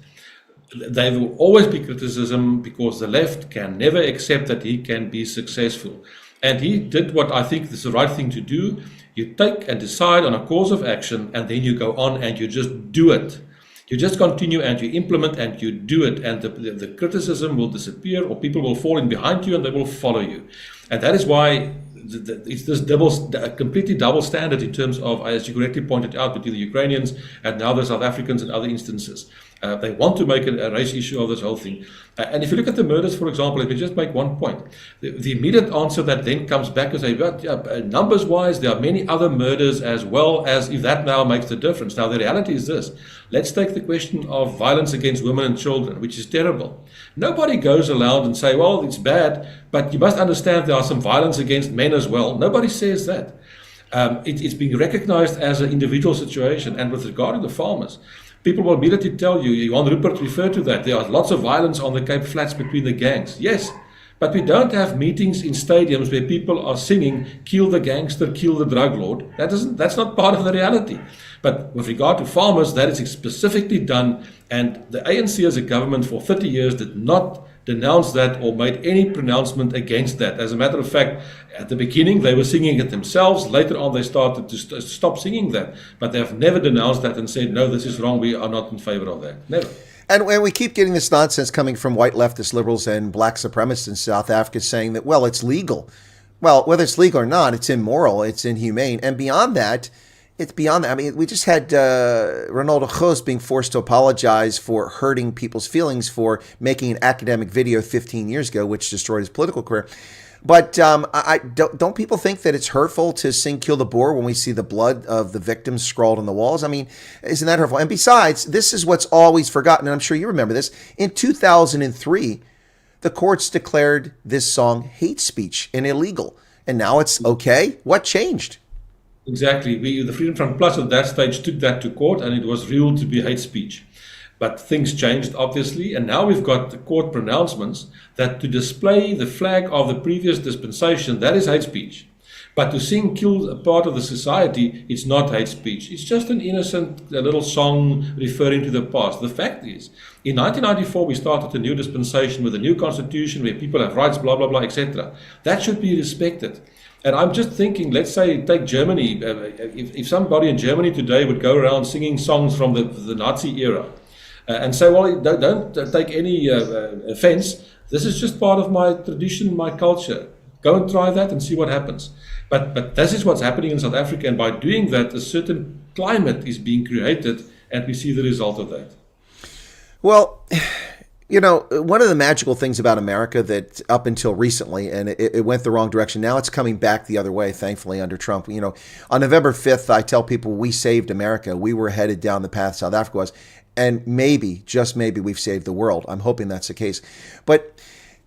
there will always be criticism because the left can never accept that he can be successful. And he did what I think is the right thing to do. You take and decide on a course of action, and then you go on and you just do it. You just continue and you implement and you do it, and the criticism will disappear, or people will fall in behind you and they will follow you. And that is why it's this completely double standard in terms of, as you correctly pointed out, between the Ukrainians and now the South Africans and other instances. They want to make a race issue of this whole thing. And if you look at the murders, for example, let me just make one point. The immediate answer that then comes back is, numbers-wise, there are many other murders as well, as if that now makes the difference. Now, the reality is this. Let's take the question of violence against women and children, which is terrible. Nobody goes around and say, well, it's bad, but you must understand there are some violence against men as well. Nobody says that. It's being recognized as an individual situation. And with regard to the farmers, people will immediately tell you, Johan Rupert referred to that, there are lots of violence on the Cape Flats between the gangs. Yes, but we don't have meetings in stadiums where people are singing, kill the gangster, kill the drug lord. That's not part of the reality. But with regard to farmers, that is specifically done, and the ANC as a government for 30 years did not denounce that or made any pronouncement against that. As a matter of fact, at the beginning, they were singing it themselves. Later on, they started to stop singing that. But they have never denounced that and said, no, this is wrong. We are not in favor of that. Never. And we keep getting this nonsense coming from white leftist liberals and black supremacists in South Africa saying that, well, it's legal. Well, whether it's legal or not, it's immoral, it's inhumane. And beyond that, it's beyond that. I mean, we just had Ronaldo Ghost being forced to apologize for hurting people's feelings for making an academic video 15 years ago, which destroyed his political career. But don't people think that it's hurtful to sing Kill the Boer when we see the blood of the victims scrawled on the walls? I mean, isn't that hurtful? And besides, this is what's always forgotten, and I'm sure you remember this. In 2003, the courts declared this song hate speech and illegal. And now it's okay? What changed? Exactly. The Freedom Front Plus at that stage took that to court, and it was ruled to be hate speech. But things changed, obviously, and now we've got the court pronouncements that to display the flag of the previous dispensation, that is hate speech. But to sing kill a part of the society, it's not hate speech. It's just an innocent little song referring to the past. The fact is, in 1994, we started a new dispensation with a new constitution where people have rights, blah, blah, blah, etc. That should be respected. And I'm just thinking, let's say, take Germany. If somebody in Germany today would go around singing songs from the Nazi era and say, well, don't take any offense. This is just part of my tradition, my culture. Go and try that and see what happens. But this is what's happening in South Africa. And by doing that, a certain climate is being created, and we see the result of that. Well, one of the magical things about America that up until recently, and it went the wrong direction. Now it's coming back the other way, thankfully, under Trump. On November 5th, I tell people we saved America. We were headed down the path South Africa was. And maybe, just maybe, we've saved the world. I'm hoping that's the case. But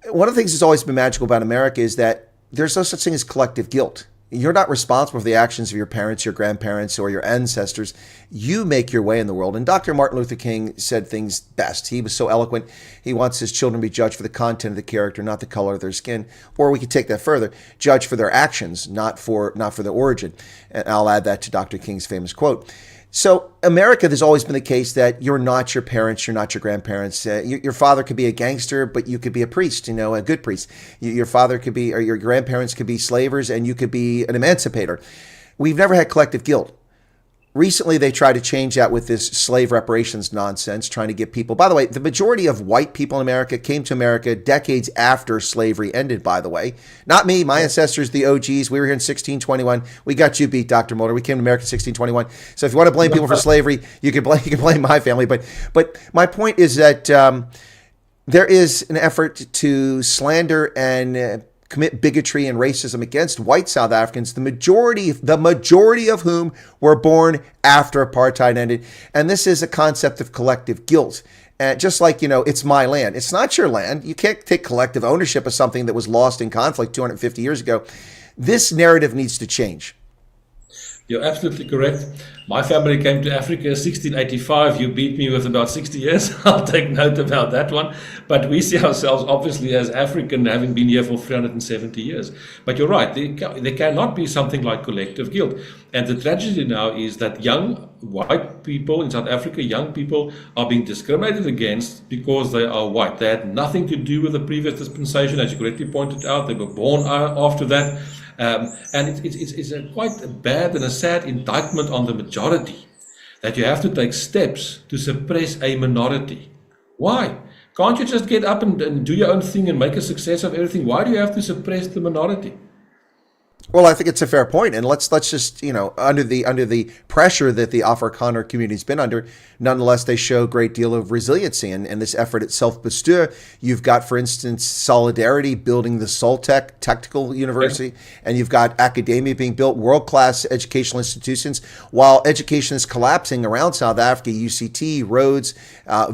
one of the things that's always been magical about America is that there's no such thing as collective guilt. You're not responsible for the actions of your parents, your grandparents, or your ancestors. You make your way in the world. And Dr. Martin Luther King said things best. He was so eloquent. He wants his children to be judged for the content of the character, not the color of their skin. Or we could take that further, judge for their actions, not for their origin. And I'll add that to Dr. King's famous quote. So America, there's always been the case that you're not your parents, you're not your grandparents. Your father could be a gangster, but you could be a priest, a good priest. Your father could be, or your grandparents could be slavers, and you could be an emancipator. We've never had collective guilt. Recently, they tried to change that with this slave reparations nonsense, trying to get people. By the way, the majority of white people in America came to America decades after slavery ended, by the way. Not me, my ancestors, the OGs. We were here in 1621. We got you beat, Dr. Mulder. We came to America in 1621. So if you want to blame people for slavery, you can blame my family. But my point is that there is an effort to slander and commit bigotry and racism against white South Africans, the majority of whom were born after apartheid ended. And this is a concept of collective guilt. And just like, it's my land. It's not your land. You can't take collective ownership of something that was lost in conflict 250 years ago. This narrative needs to change. You're absolutely correct. My family came to Africa in 1685. You beat me with about 60 years. I'll take note about that one. But we see ourselves obviously as African, having been here for 370 years. But you're right, there cannot be something like collective guilt. And the tragedy now is that young white people in South Africa, young people are being discriminated against because they are white. They had nothing to do with the previous dispensation, as you correctly pointed out. They were born after that. And it's a quite a bad and a sad indictment on the majority that you have to take steps to suppress a minority. Why? Can't you just get up and do your own thing and make a success of everything? Why do you have to suppress the minority? Well, I think it's a fair point, and let's just under the pressure that the Afrikaner community has been under, nonetheless they show a great deal of resiliency and this effort at self-bestuur. You've got, for instance, Solidarity building the Soltech Technical University, and you've got academia being built, world-class educational institutions, while education is collapsing around South Africa. UCT, Rhodes,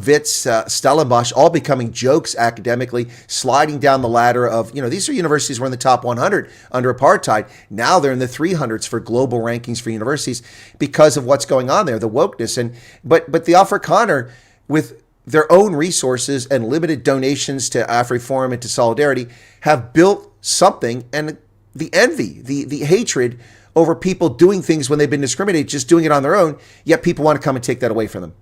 Wits, Stellenbosch, all becoming jokes academically, sliding down the ladder of these are universities were in the top 100 under apartheid. Now they're in the 300s for global rankings for universities because of what's going on there, the wokeness. But the Afrikaner, with their own resources and limited donations to AfriForum and to Solidarity, have built something. And the envy, the hatred over people doing things when they've been discriminated, just doing it on their own, yet people want to come and take that away from them.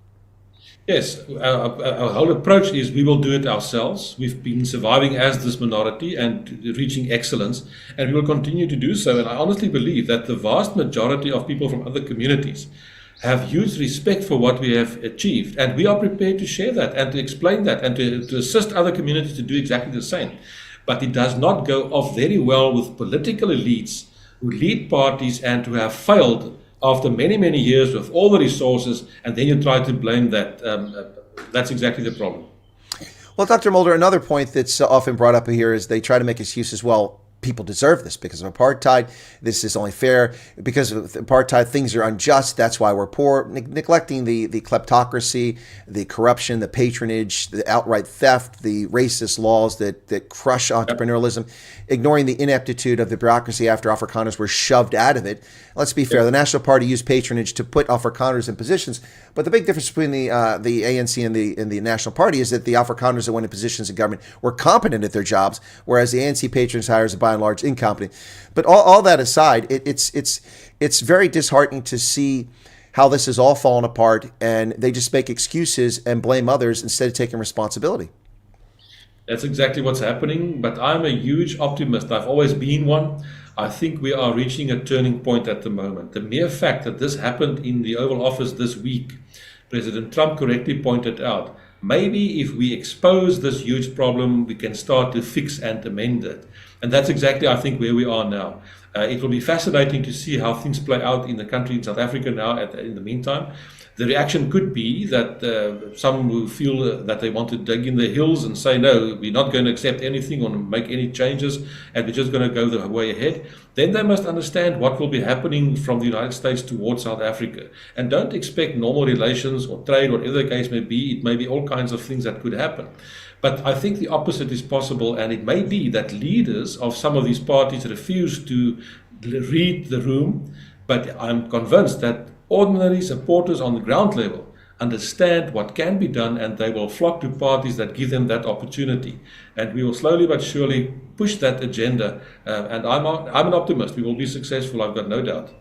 Yes, our whole approach is we will do it ourselves. We've been surviving as this minority and reaching excellence, and we will continue to do so. And I honestly believe that the vast majority of people from other communities have huge respect for what we have achieved, and we are prepared to share that and to explain that and to assist other communities to do exactly the same. But it does not go off very well with political elites who lead parties and who have failed after many, many years with all the resources, and then you try to blame that. That's exactly the problem. Well, Dr. Mulder, another point that's often brought up here is they try to make excuses. Well, people deserve this because of apartheid. This is only fair. Because of apartheid, things are unjust. That's why we're poor. Neglecting the kleptocracy, the corruption, the patronage, the outright theft, the racist laws that crush entrepreneurialism, ignoring the ineptitude of the bureaucracy after Afrikaners were shoved out of it. Let's be fair. The National Party used patronage to put Afrikaners in positions. But the big difference between the ANC and the National Party is that the Afrikaners that went in positions in government were competent at their jobs, whereas the ANC patrons hires by and large incompetent. But all that aside, it's very disheartening to see how this has all fallen apart, and they just make excuses and blame others instead of taking responsibility. That's exactly what's happening, but I'm a huge optimist. I've always been one. I think we are reaching a turning point at the moment. The mere fact that this happened in the Oval Office this week, President Trump correctly pointed out, maybe if we expose this huge problem, we can start to fix and amend it. And that's exactly, I think, where we are now. It will be fascinating to see how things play out in the country, in South Africa now, in the meantime. The reaction could be that some will feel that they want to dig in the hills and say, no, we're not going to accept anything or make any changes, and we're just going to go the way ahead. Then they must understand what will be happening from the United States towards South Africa. And don't expect normal relations or trade, whatever the case may be. It may be all kinds of things that could happen. But I think the opposite is possible, and it may be that leaders of some of these parties refuse to read the room, but I'm convinced that ordinary supporters on the ground level understand what can be done, and they will flock to parties that give them that opportunity. And we will slowly but surely push that agenda. And I'm an optimist. We will be successful, I've got no doubt.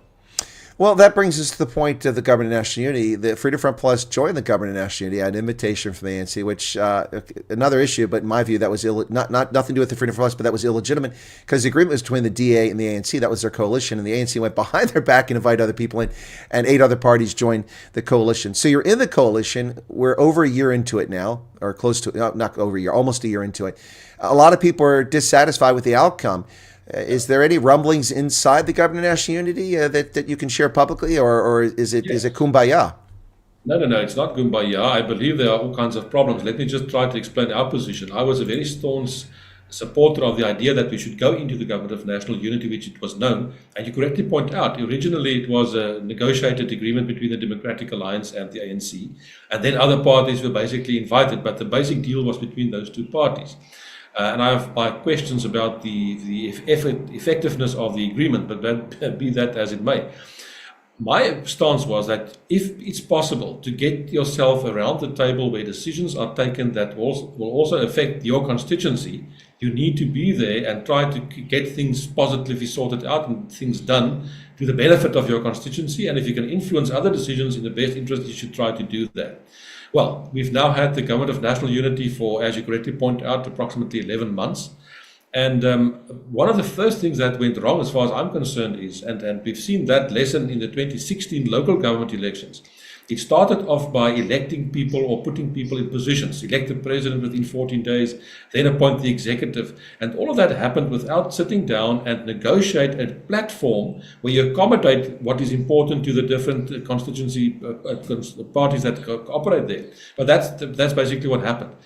Well, that brings us to the point of the Government of National Unity. The Freedom Front Plus joined the Government of National Unity at an invitation from the ANC, which another issue, but in my view, that was not nothing to do with the Freedom Front Plus, but that was illegitimate because the agreement was between the DA and the ANC. That was their coalition, and the ANC went behind their back and invited other people in, and 8 other parties joined the coalition. So you're in the coalition. We're over a year into it now, or close to not over a year, almost a year into it. A lot of people are dissatisfied with the outcome. Is there any rumblings inside the Government of National Unity that you can share publicly, or is it kumbaya? No, it's not kumbaya. I believe there are all kinds of problems. Let me just try to explain our position. I was a very staunch supporter of the idea that we should go into the Government of National Unity, which it was known. And you correctly point out, originally it was a negotiated agreement between the Democratic Alliance and the ANC. And then other parties were basically invited, but the basic deal was between those two parties. And I have my questions about the effectiveness of the agreement, but be that as it may. My stance was that if it's possible to get yourself around the table where decisions are taken that will also affect your constituency, you need to be there and try to get things positively sorted out and things done to the benefit of your constituency. And if you can influence other decisions in the best interest, you should try to do that. Well, we've now had the Government of National Unity for, as you correctly point out, approximately 11 months. And one of the first things that went wrong, as far as I'm concerned, is, and we've seen that lesson in the 2016 local government elections. It started off by electing people or putting people in positions, elect the president within 14 days, then appoint the executive. And all of that happened without sitting down and negotiate a platform where you accommodate what is important to the different constituency parties that operate there. But that's basically what happened.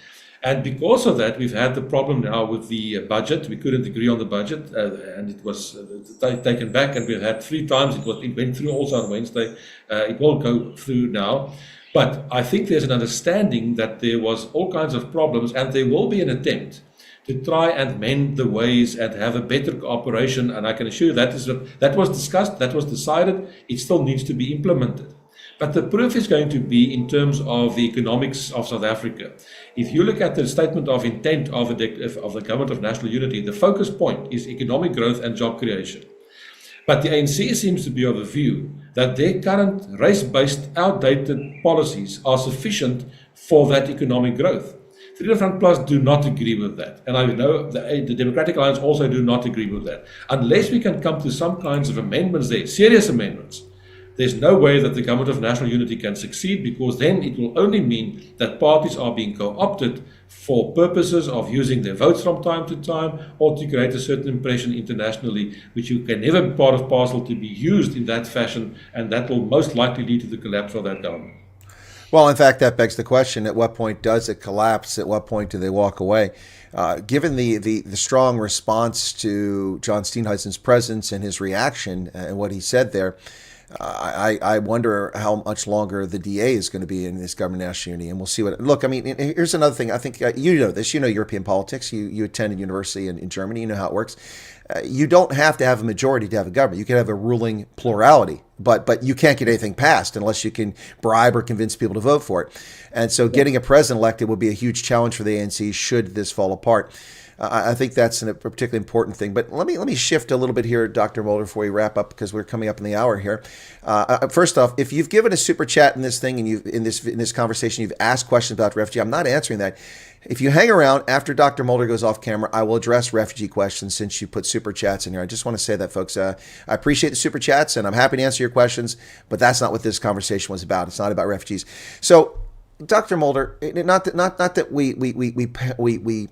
And because of that, we've had the problem now with the budget. We couldn't agree on the budget, and it was taken back, and we've had 3 times. It went through also on Wednesday. It will go through now. But I think there's an understanding that there was all kinds of problems, and there will be an attempt to try and mend the ways and have a better cooperation. And I can assure you that was discussed, that was decided. It still needs to be implemented. But the proof is going to be in terms of the economics of South Africa. If you look at the statement of intent of the Government of National Unity, the focus point is economic growth and job creation. But the ANC seems to be of the view that their current race-based, outdated policies are sufficient for that economic growth. Freedom Front Plus do not agree with that. And I know the Democratic Alliance also do not agree with that. Unless we can come to some kinds of amendments there, serious amendments, there's no way that the Government of National Unity can succeed, because then it will only mean that parties are being co-opted for purposes of using their votes from time to time or to create a certain impression internationally, which you can never be part of parcel to be used in that fashion, and that will most likely lead to the collapse of that government. Well, in fact, that begs the question, at what point does it collapse? At what point do they walk away? Given the strong response to John Steenhuisen's presence and his reaction and what he said there, I wonder how much longer the DA is going to be in this Government of National Unity, and we'll see what. Look, I mean, here's another thing. I think you know this. You know European politics. You attended university in Germany. You know how it works. You don't have to have a majority to have a government. You can have a ruling plurality, but you can't get anything passed unless you can bribe or convince people to vote for it. And so, getting a president elected would be a huge challenge for the ANC should this fall apart. I think that's a particularly important thing. But let me shift a little bit here, Dr. Mulder, before we wrap up, because we're coming up in the hour here. First off, if you've given a super chat in this thing and you in this conversation, you've asked questions about refugee, I'm not answering that. If you hang around after Dr. Mulder goes off camera, I will address refugee questions since you put super chats in here. I just want to say that, folks. I appreciate the super chats and I'm happy to answer your questions, but that's not what this conversation was about. It's not about refugees. So, Dr. Mulder, not that we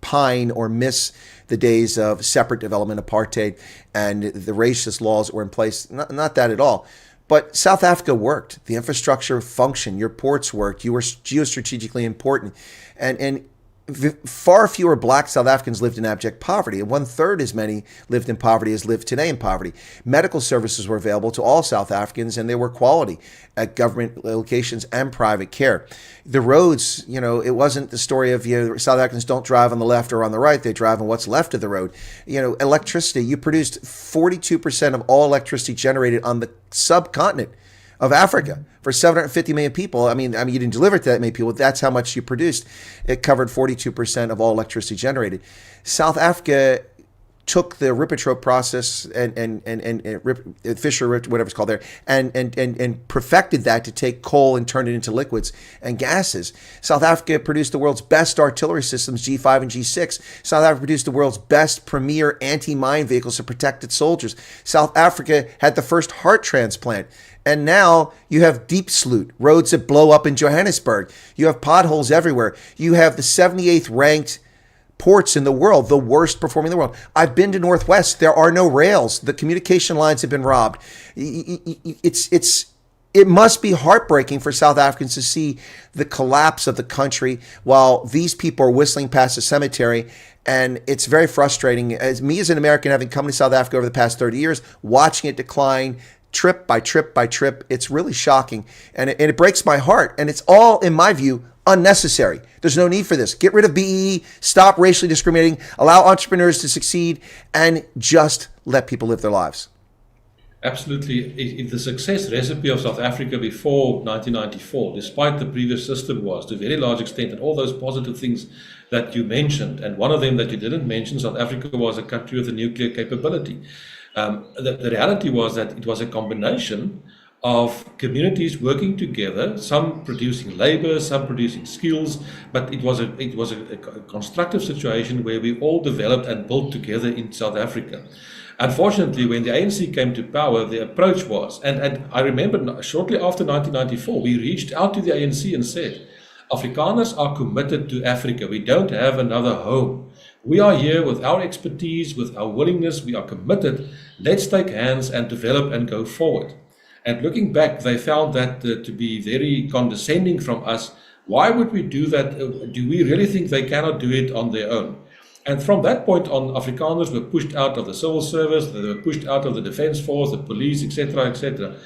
pine or miss the days of separate development, apartheid, and the racist laws that were in place. Not that at all. But South Africa worked. The infrastructure functioned. Your ports worked. You were geostrategically important. And far fewer black South Africans lived in abject poverty, and 1/3 as many lived in poverty as live today in poverty. Medical services were available to all South Africans, and they were quality at government locations and private care. The roads, it wasn't the story of South Africans don't drive on the left or on the right; they drive on what's left of the road. Electricity. You produced 42% of all electricity generated on the subcontinent of Africa for 750 million people. I mean, you didn't deliver it to that many people. That's how much you produced. It covered 42% of all electricity generated. South Africa took the Ribbentrop process and Fisher, whatever it's called there, and perfected that to take coal and turn it into liquids and gases. South Africa produced the world's best artillery systems, G5 and G6. South Africa produced the world's best premier anti-mine vehicles to protect its soldiers. South Africa had the first heart transplant. And now you have deep sloot, roads that blow up in Johannesburg. You have potholes everywhere. You have the 78th ranked ports in the world, the worst performing in the world. I've been to Northwest. There are no rails. The communication lines have been robbed. It must be heartbreaking for South Africans to see the collapse of the country while these people are whistling past the cemetery. And it's very frustrating. As an American, having come to South Africa over the past 30 years, watching it decline, trip by trip by trip, it's really shocking. And it breaks my heart. And it's all, in my view, unnecessary. There's no need for this. Get rid of BEE, stop racially discriminating, allow entrepreneurs to succeed, and just let people live their lives. Absolutely. The success recipe of South Africa before 1994, despite the previous system, was to a very large extent, and all those positive things that you mentioned, and one of them that you didn't mention, South Africa was a country with a nuclear capability. The reality was that it was a combination of communities working together, some producing labor, some producing skills, but it was a constructive situation where we all developed and built together in South Africa. Unfortunately, when the ANC came to power, the approach was, and I remember shortly after 1994, we reached out to the ANC and said, Afrikaners are committed to Africa. We don't have another home. We are here with our expertise, with our willingness. We are committed. Let's take hands and develop and go forward. And looking back, they found that to be very condescending from us. Why would we do that? Do we really think they cannot do it on their own? And from that point on, Afrikaners were pushed out of the civil service, they were pushed out of the defense force, the police, etc., etc.,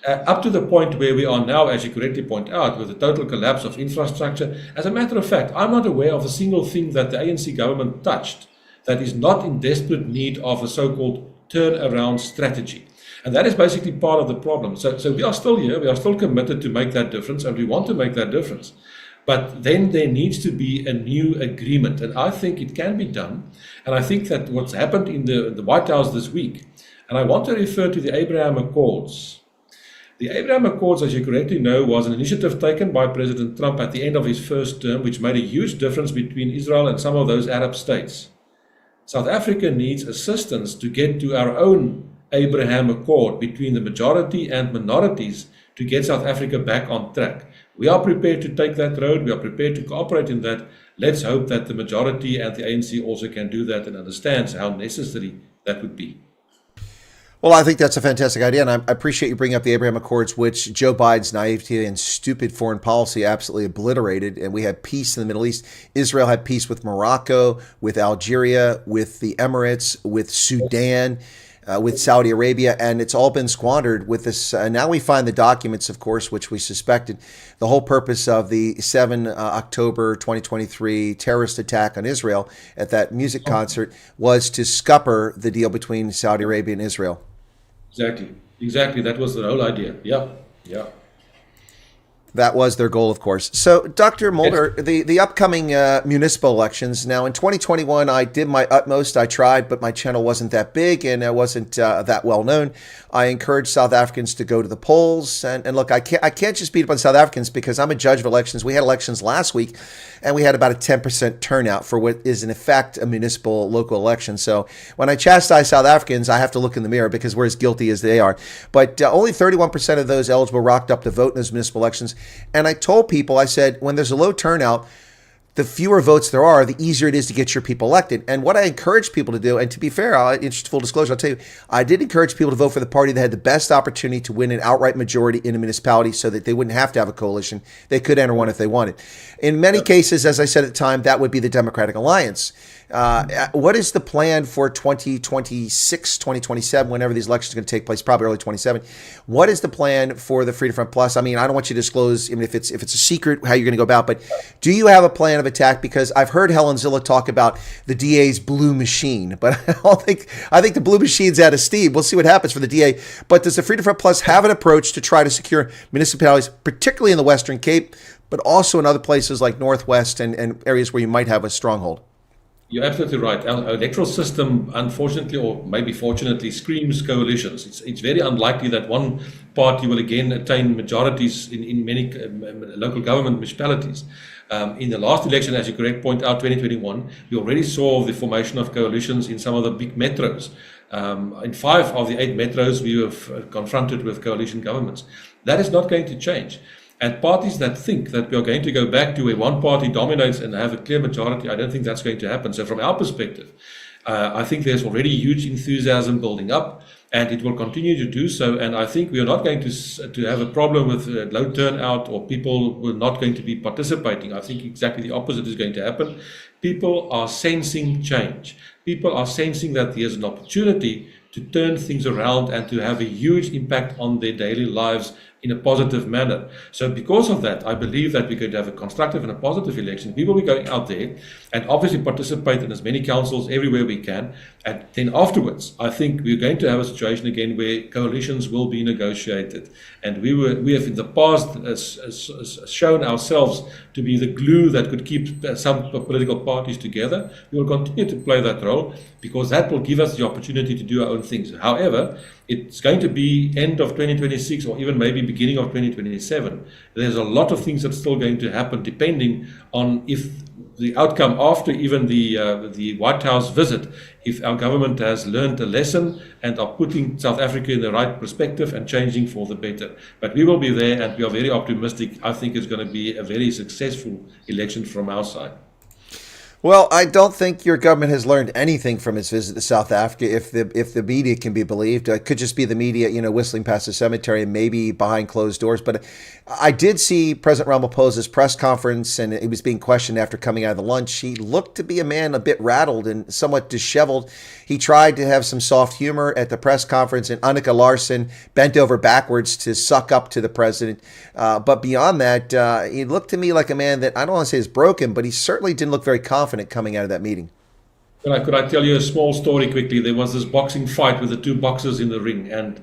up to the point where we are now, as you correctly point out, with the total collapse of infrastructure. As a matter of fact, I'm not aware of a single thing that the ANC government touched that is not in desperate need of a so-called turnaround strategy. And that is basically part of the problem. So we are still here, we are still committed to make that difference, and we want to make that difference. But then there needs to be a new agreement, and I think it can be done. And I think that what's happened in the White House this week, and I want to refer to the Abraham Accords. The Abraham Accords, as you correctly know, was an initiative taken by President Trump at the end of his first term, which made a huge difference between Israel and some of those Arab states. South Africa needs assistance to get to our own Abraham Accord between the majority and minorities to get South Africa back on track. We are prepared to take that road. We are prepared to cooperate in that. Let's hope that the majority and the ANC also can do that and understands how necessary that would be. Well, I think that's a fantastic idea, and I appreciate you bringing up the Abraham Accords, which Joe Biden's naivety and stupid foreign policy absolutely obliterated, and we had peace in the Middle East. Israel had peace with Morocco, with Algeria, with the Emirates, with Sudan, with Saudi Arabia, and it's all been squandered with this. Now we find the documents, of course, which we suspected. The whole purpose of the 7 October 2023 terrorist attack on Israel at that music concert was to scupper the deal between Saudi Arabia and Israel. Exactly. That was the whole idea. Yeah. That was their goal, of course. So, Dr. Mulder, the upcoming municipal elections. Now, in 2021, I did my utmost. I tried, but my channel wasn't that big and it wasn't that well known. I encouraged South Africans to go to the polls. And look, I can't just beat up on South Africans because I'm a judge of elections. We had elections last week, and we had about a 10% turnout for what is, in effect, a municipal local election. So when I chastise South Africans, I have to look in the mirror because we're as guilty as they are. But only 31% of those eligible rocked up to vote in those municipal elections. And I told people, I said, when there's a low turnout, the fewer votes there are, the easier it is to get your people elected. And what I encourage people to do, and to be fair, in full disclosure, I'll tell you, I did encourage people to vote for the party that had the best opportunity to win an outright majority in a municipality so that they wouldn't have to have a coalition. They could enter one if they wanted. In many cases, as I said at the time, that would be the Democratic Alliance. What is the plan for 2026, 2027, whenever these elections are going to take place, probably early 27? What is the plan for the Freedom Front Plus? I mean, I don't want you to disclose, even if it's a secret, how you're going to go about, but do you have a plan of attack? Because I've heard Helen Zilla talk about the DA's blue machine, but I think the blue machine's out of steam. We'll see what happens for the DA. But does the Freedom Front Plus have an approach to try to secure municipalities, particularly in the Western Cape, but also in other places like Northwest and areas where you might have a stronghold? You're absolutely right. Our electoral system, unfortunately, or maybe fortunately, screams coalitions. It's very unlikely that one party will again attain majorities in many local government municipalities. In the last election, as you correctly point out, 2021, we already saw the formation of coalitions in some of the big metros. In 5 of the 8 metros, we were confronted with coalition governments. That is not going to change. And parties that think that we are going to go back to where one party dominates and have a clear majority, I don't think that's going to happen. So from our perspective, I think there's already huge enthusiasm building up, and it will continue to do so. And I think we are not going to have a problem with low turnout or people who are not going to be participating. I think exactly the opposite is going to happen. People are sensing change. People are sensing that there's an opportunity to turn things around and to have a huge impact on their daily lives in a positive manner. So because of that, I believe that we're going to have a constructive and a positive election. People will be going out there and obviously participate in as many councils everywhere we can. And then afterwards, I think we're going to have a situation again where coalitions will be negotiated. And we have in the past shown ourselves to be the glue that could keep some political parties together. We will continue to play that role because that will give us the opportunity to do our own things. However, it's going to be end of 2026 or even maybe beginning of 2027. There's a lot of things that's still going to happen depending on if the outcome after even the White House visit, if our government has learned a lesson and are putting South Africa in the right perspective and changing for the better. But we will be there and we are very optimistic. I think it's going to be a very successful election from our side. Well, I don't think your government has learned anything from its visit to South Africa, if the media can be believed. It could just be the media, whistling past the cemetery and maybe behind closed doors. But I did see President Ramaphosa's press conference, and he was being questioned after coming out of the lunch. He looked to be a man a bit rattled and somewhat disheveled. He tried to have some soft humor at the press conference, and Annika Larsen bent over backwards to suck up to the president. But beyond that, he looked to me like a man that I don't want to say is broken, but he certainly didn't look very confident coming out of that meeting. Could I tell you a small story quickly? There was this boxing fight with the 2 boxers in the ring, and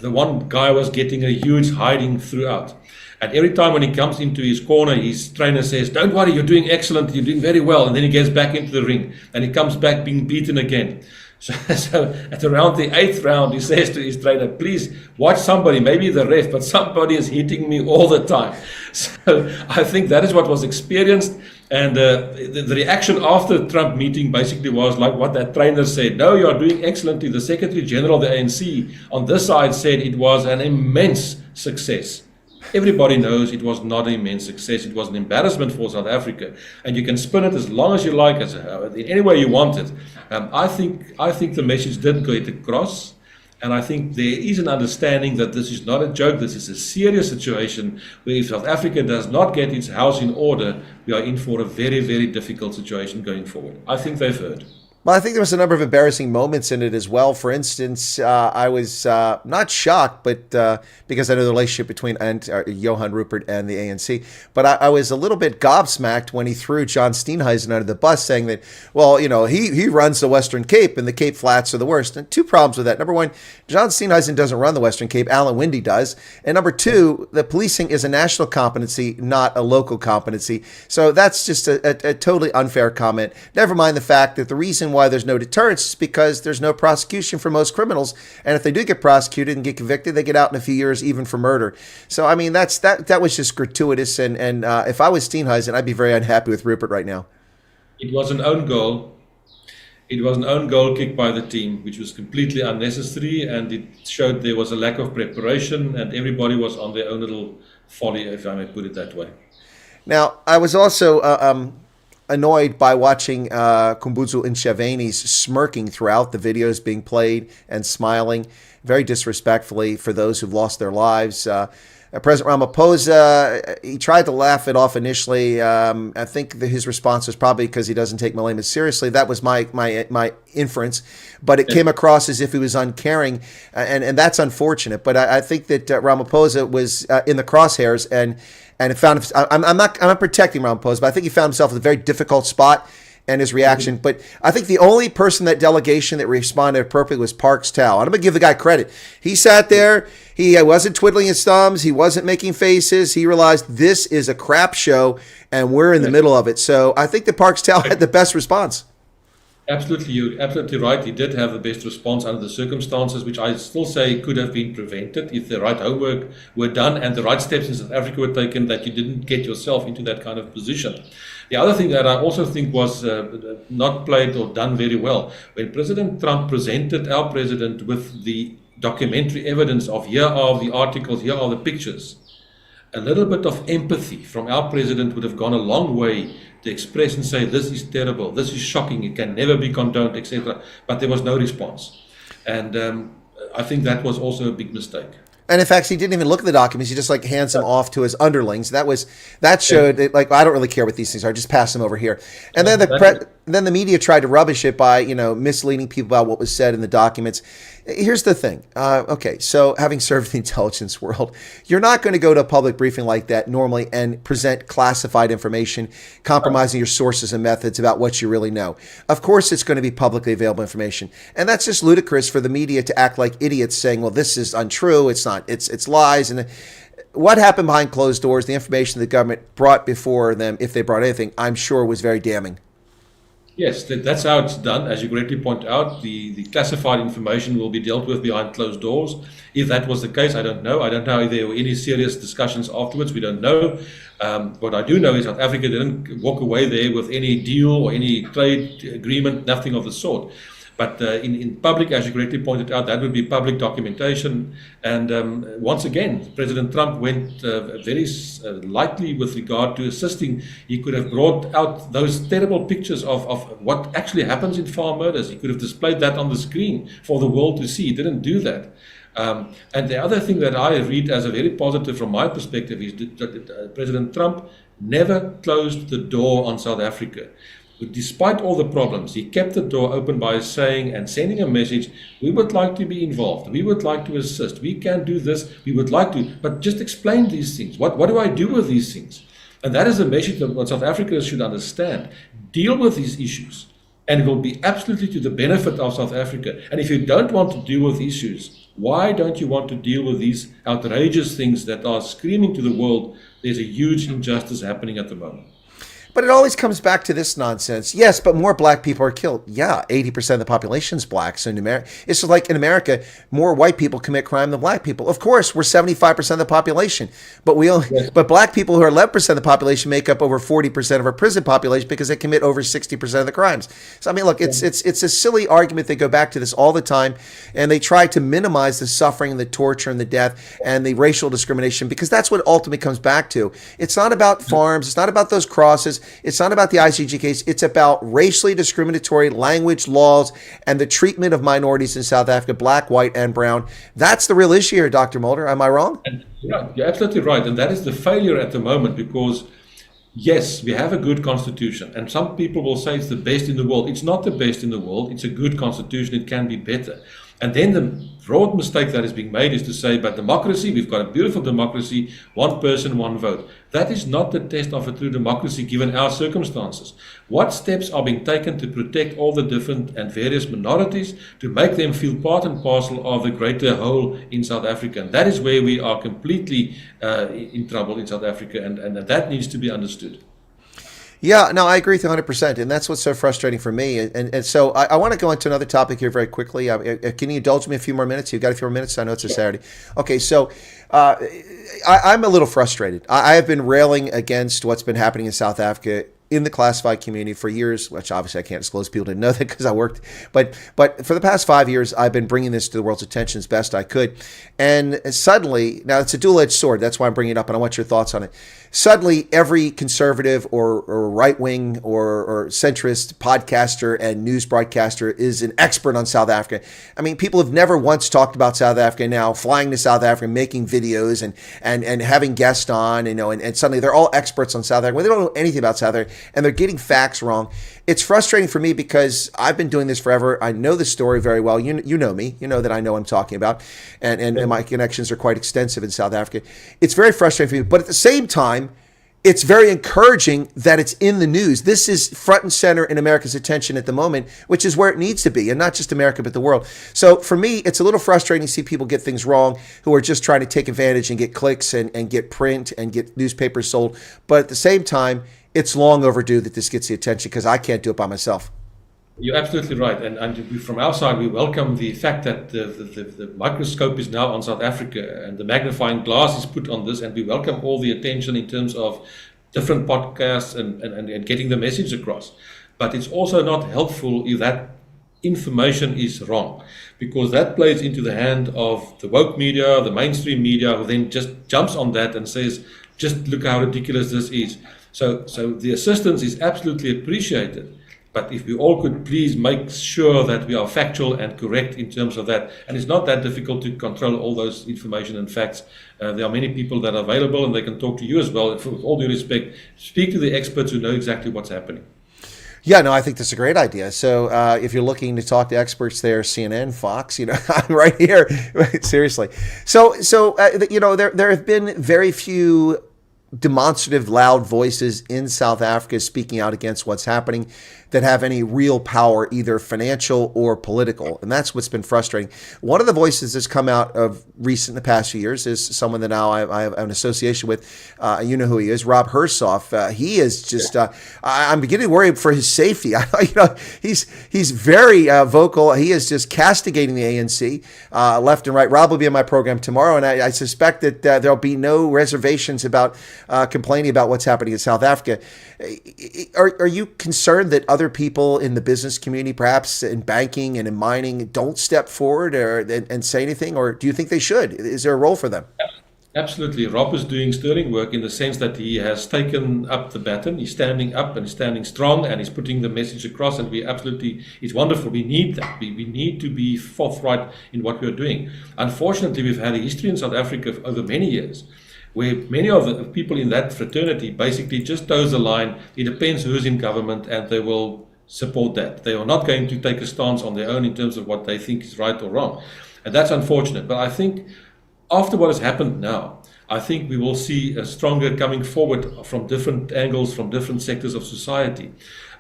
the one guy was getting a huge hiding throughout. And every time when he comes into his corner, his trainer says, "Don't worry, you're doing excellent, you're doing very well." And then he gets back into the ring and he comes back being beaten again. So at around the 8th round, he says to his trainer, "Please watch somebody, maybe the ref, but somebody is hitting me all the time." So I think that is what was experienced. And the reaction after the Trump meeting basically was like what that trainer said. "No, you are doing excellently." The Secretary General of the ANC on this side said it was an immense success. Everybody knows it was not an immense success. It was an embarrassment for South Africa. And you can spin it as long as you like, in any way you want it. I think the message did get across. And I think there is an understanding that this is not a joke. This is a serious situation where if South Africa does not get its house in order, we are in for a very, very difficult situation going forward. I think they've heard. Well, I think there was a number of embarrassing moments in it as well. For instance, I was not shocked, but because I know the relationship between Johan Rupert and the ANC, but I was a little bit gobsmacked when he threw John Steenhuisen under the bus, saying that, well, he runs the Western Cape and the Cape Flats are the worst. And 2 problems with that. Number 1, John Steenhuisen doesn't run the Western Cape. Alan Winde does. And number 2, the policing is a national competency, not a local competency. So that's just a totally unfair comment. Never mind the fact that the reason why there's no deterrence is because there's no prosecution for most criminals, and if they do get prosecuted and get convicted, they get out in a few years, even for murder. So I mean, that was just gratuitous, and if I was Steenhuisen, I'd be very unhappy with Rupert right now. It was an own goal. It was an own goal kick by the team, which was completely unnecessary, and it showed there was a lack of preparation, and everybody was on their own little folly, if I may put it that way. Now, I was also annoyed by watching Kumbuzo Ntshavheni's smirking throughout the videos being played and smiling very disrespectfully for those who've lost their lives. President Ramaphosa, he tried to laugh it off initially. I think that his response was probably because he doesn't take Malema seriously. That was my inference, but it came across as if he was uncaring, and that's unfortunate. But I think that Ramaphosa was in the crosshairs and it found. I'm not protecting Ramaphosa, but I think he found himself in a very difficult spot. And his reaction. But I think the only person that delegation that responded appropriately was Parks Tao. And I'm going to give the guy credit. He sat there. He wasn't twiddling his thumbs. He wasn't making faces. He realized this is a crap show and we're in the middle of it. So I think that Parks Tao had the best response. Absolutely, you're absolutely right. He did have the best response under the circumstances, which I still say could have been prevented if the right homework were done and the right steps in South Africa were taken, that you didn't get yourself into that kind of position. The other thing that I also think was not played or done very well, when President Trump presented our president with the documentary evidence of here are the articles, here are the pictures, a little bit of empathy from our president would have gone a long way to express and say, this is terrible, this is shocking, it can never be condoned, etc. But there was no response. And I think that was also a big mistake. And in fact, he didn't even look at the documents. He just like hands them off to his underlings. That showed that, like, I don't really care what these things are. Just pass them over here. And then the media tried to rubbish it by, misleading people about what was said in the documents. Here's the thing. Okay, so having served the intelligence world, you're not going to go to a public briefing like that normally and present classified information, compromising your sources and methods about what you really know. Of course, it's going to be publicly available information. And that's just ludicrous for the media to act like idiots saying, well, this is untrue. It's not. It's lies. And what happened behind closed doors, the information the government brought before them, if they brought anything, I'm sure was very damning. Yes, that's how it's done. As you correctly point out, the classified information will be dealt with behind closed doors. If that was the case, I don't know. I don't know if there were any serious discussions afterwards. We don't know. What I do know is South Africa didn't walk away there with any deal or any trade agreement, nothing of the sort. But in public, as you correctly pointed out, that would be public documentation. And once again, President Trump went very lightly with regard to assisting. He could have brought out those terrible pictures of what actually happens in farm murders. He could have displayed that on the screen for the world to see. He didn't do that. And the other thing that I read as a very positive from my perspective is that President Trump never closed the door on South Africa. Despite all the problems, he kept the door open by saying and sending a message, we would like to be involved, we would like to assist, we can do this, we would like to, but just explain these things. What do I do with these things? And that is a message that what South Africans should understand. Deal with these issues, and it will be absolutely to the benefit of South Africa. And if you don't want to deal with issues, why don't you want to deal with these outrageous things that are screaming to the world there's a huge injustice happening at the moment? But it always comes back to this nonsense. Yes, but more black people are killed. Yeah, 80% of the population is black. So in America, it's just like in America, more white people commit crime than black people. Of course, we're 75% of the population, but but black people who are 11% of the population make up over 40% of our prison population because they commit over 60% of the crimes. So I mean, look, it's a silly argument. They go back to this all the time, and they try to minimize the suffering, the torture, and the death, and the racial discrimination, because that's what ultimately comes back to. It's not about farms. It's not about those crosses. It's not about the ICG case. It's about racially discriminatory language laws and the treatment of minorities in South Africa, black, white, and brown. That's the real issue here, Dr. Mulder. Am I wrong? Yeah, you're absolutely right. And that is the failure at the moment, because yes, we have a good constitution, and some people will say it's the best in the world. It's not the best in the world. It's a good constitution. It can be better. And then the broad mistake that is being made is to say, but democracy, we've got a beautiful democracy, one person, one vote. That is not the test of a true democracy given our circumstances. What steps are being taken to protect all the different and various minorities, to make them feel part and parcel of the greater whole in South Africa? And that is where we are completely in trouble in South Africa, and that needs to be understood. Yeah, no, I agree with you 100%, and that's what's so frustrating for me. And so I want to go into another topic here very quickly. Can you indulge me a few more minutes? You've got a few more minutes? I know it's a Saturday. Okay, so I'm a little frustrated. I have been railing against what's been happening in South Africa in the classified community for years, which obviously I can't disclose. People didn't know that because I worked. But for the past 5 years, I've been bringing this to the world's attention as best I could. And suddenly, now it's a dual-edged sword. That's why I'm bringing it up, and I want your thoughts on it. Suddenly, every conservative or right-wing or centrist podcaster and news broadcaster is an expert on South Africa. I mean, people have never once talked about South Africa, now flying to South Africa, making videos and having guests on, and suddenly they're all experts on South Africa. Well, they don't know anything about South Africa, and they're getting facts wrong. It's frustrating for me because I've been doing this forever. I know the story very well. You know me. You know that I know what I'm talking about, and my connections are quite extensive in South Africa. It's very frustrating for me, but at the same time, it's very encouraging that it's in the news. This is front and center in America's attention at the moment, which is where it needs to be, and not just America, but the world. So for me, it's a little frustrating to see people get things wrong who are just trying to take advantage and get clicks and get print and get newspapers sold. But at the same time, it's long overdue that this gets the attention because I can't do it by myself. You're absolutely right. And from our side, we welcome the fact that the microscope is now on South Africa and the magnifying glass is put on this. And we welcome all the attention in terms of different podcasts and getting the message across. But it's also not helpful if that information is wrong, because that plays into the hand of the woke media, the mainstream media, who then just jumps on that and says, just look how ridiculous this is. So the assistance is absolutely appreciated. But if we all could please make sure that we are factual and correct in terms of that, and it's not that difficult to control all those information and facts. There are many people that are available and they can talk to you as well. With all due respect, speak to the experts who know exactly what's happening. Yeah, no, I think that's a great idea. So if you're looking to talk to experts there, CNN, Fox, I'm right here. Seriously. So there have been very few demonstrative, loud voices in South Africa speaking out against what's happening that have any real power, either financial or political. And that's what's been frustrating. One of the voices that's come out of in the past few years is someone that now I have an association with. You know who he is, Rob Hersoff. He is just, I'm beginning to worry for his safety. He's very vocal. He is just castigating the ANC left and right. Rob will be on my program tomorrow, and I suspect that there'll be no reservations about complaining about what's happening in South Africa. Are you concerned that other people in the business community, perhaps in banking and in mining, don't step forward and say anything, or do you think they should? Is there a role for them? Absolutely. Rob is doing sterling work in the sense that he has taken up the baton. He's standing up and standing strong, and he's putting the message across, and it's wonderful. We need that. We need to be forthright in what we're doing. Unfortunately, we've had a history in South Africa over many years where many of the people in that fraternity basically just toes the line. It depends who's in government, and they will support that. They are not going to take a stance on their own in terms of what they think is right or wrong. And that's unfortunate. But I think after what has happened now, I think we will see a stronger coming forward from different angles, from different sectors of society.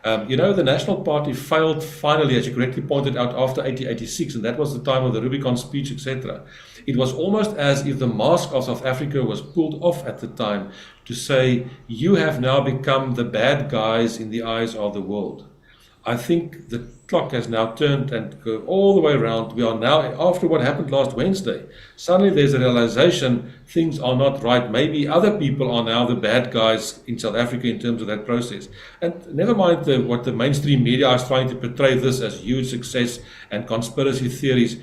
The National Party failed finally, as you correctly pointed out, after 1886, and that was the time of the Rubicon speech, etc. It was almost as if the mask of South Africa was pulled off at the time to say, you have now become the bad guys in the eyes of the world. I think the clock has now turned and go all the way around. We are now, after what happened last Wednesday, suddenly there's a realization things are not right. Maybe other people are now the bad guys in South Africa in terms of that process. And never mind what the mainstream media is trying to portray this as huge success and conspiracy theories.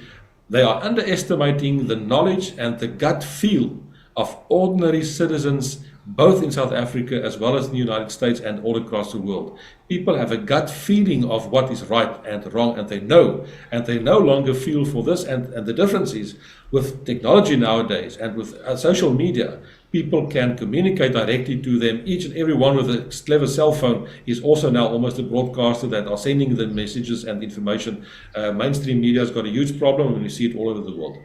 They are underestimating the knowledge and the gut feel of ordinary citizens, both in South Africa as well as in the United States and all across the world. People have a gut feeling of what is right and wrong, and they no longer feel for this. And the difference is, with technology nowadays and with social media, people can communicate directly to them. Each and every one with a clever cell phone is also now almost a broadcaster that are sending the messages and information. Mainstream media has got a huge problem, and we see it all over the world.